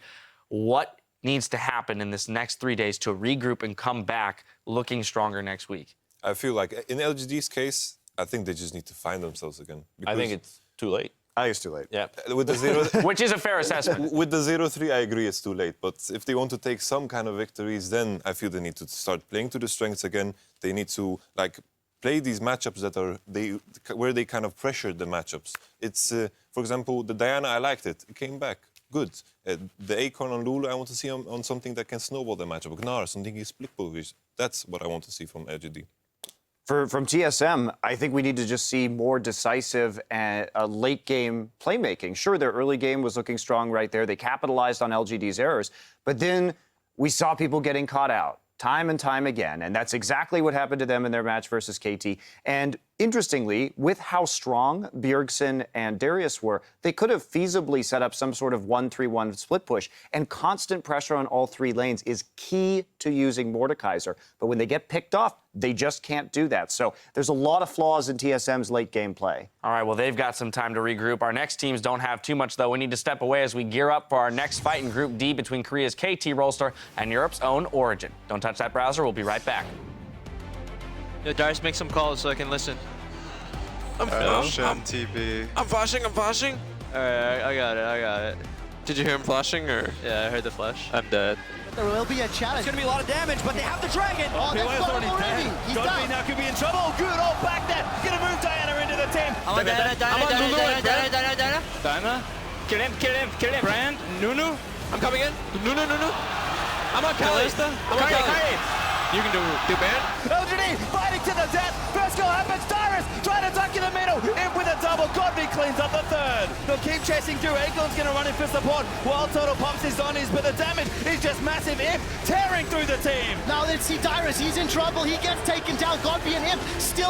what needs to happen in this next 3 days to regroup and come back looking stronger next week? I feel like in LGD's case, I think they just need to find themselves again. I think it's too late. I think it's too late. Yeah. With the 0 Which is a fair assessment. With the 0-3, I agree it's too late. But if they want to take some kind of victories, then I feel they need to start playing to the strengths again. They need to, like, play these matchups that are where they kind of pressured the matchups. It's, for example, the Diana, I liked it. It came back. Good. The Acorn on Lulu, I want to see on something that can snowball the matchup. Gnar, something he's split push. That's what I want to see from LGD. From TSM, I think we need to just see more decisive and late-game playmaking. Sure, their early game was looking strong right there. They capitalized on LGD's errors. But then we saw people getting caught out time and time again. And that's exactly what happened to them in their match versus KT. And interestingly, with how strong Bjergsen and Darius were, they could have feasibly set up some sort of 1-3-1 split push. And constant pressure on all 3 lanes is key to using Mordekaiser. But when they get picked off, they just can't do that. So there's a lot of flaws in TSM's late game play. All right, well, they've got some time to regroup. Our next teams don't have too much, though. We need to step away as we gear up for our next fight in Group D between Korea's KT Rolster and Europe's own Origin. Don't touch that browser. We'll be right back. Yo, Darius, make some calls so I can listen. I'm TB. I'm flashing. Alright, I got it. Did you hear him flashing, or? Yeah, I heard the flash. I'm dead. There will be a challenge. It's going to be a lot of damage, but they have the Dragon. Oh, that's got him already. He's down. now could be in trouble. Good old back that. Gonna move Diana into the team. I'm on Diana. Diana. Kill him. Brand, Nunu. I'm coming in. Nunu. I'm on Kalista. I'm on Kali. You can do Ban. LGD fighting to the death. First goal happens. Dyrus trying to duck in the middle. In with a double. Godby cleans up the third. They'll keep chasing through. Acorn's going to run in for support. Wild Total pops his zonies, but the damage is just massive. Imp tearing through the team. Now let's see Dyrus. He's in trouble. He gets taken down. Godby and Imp still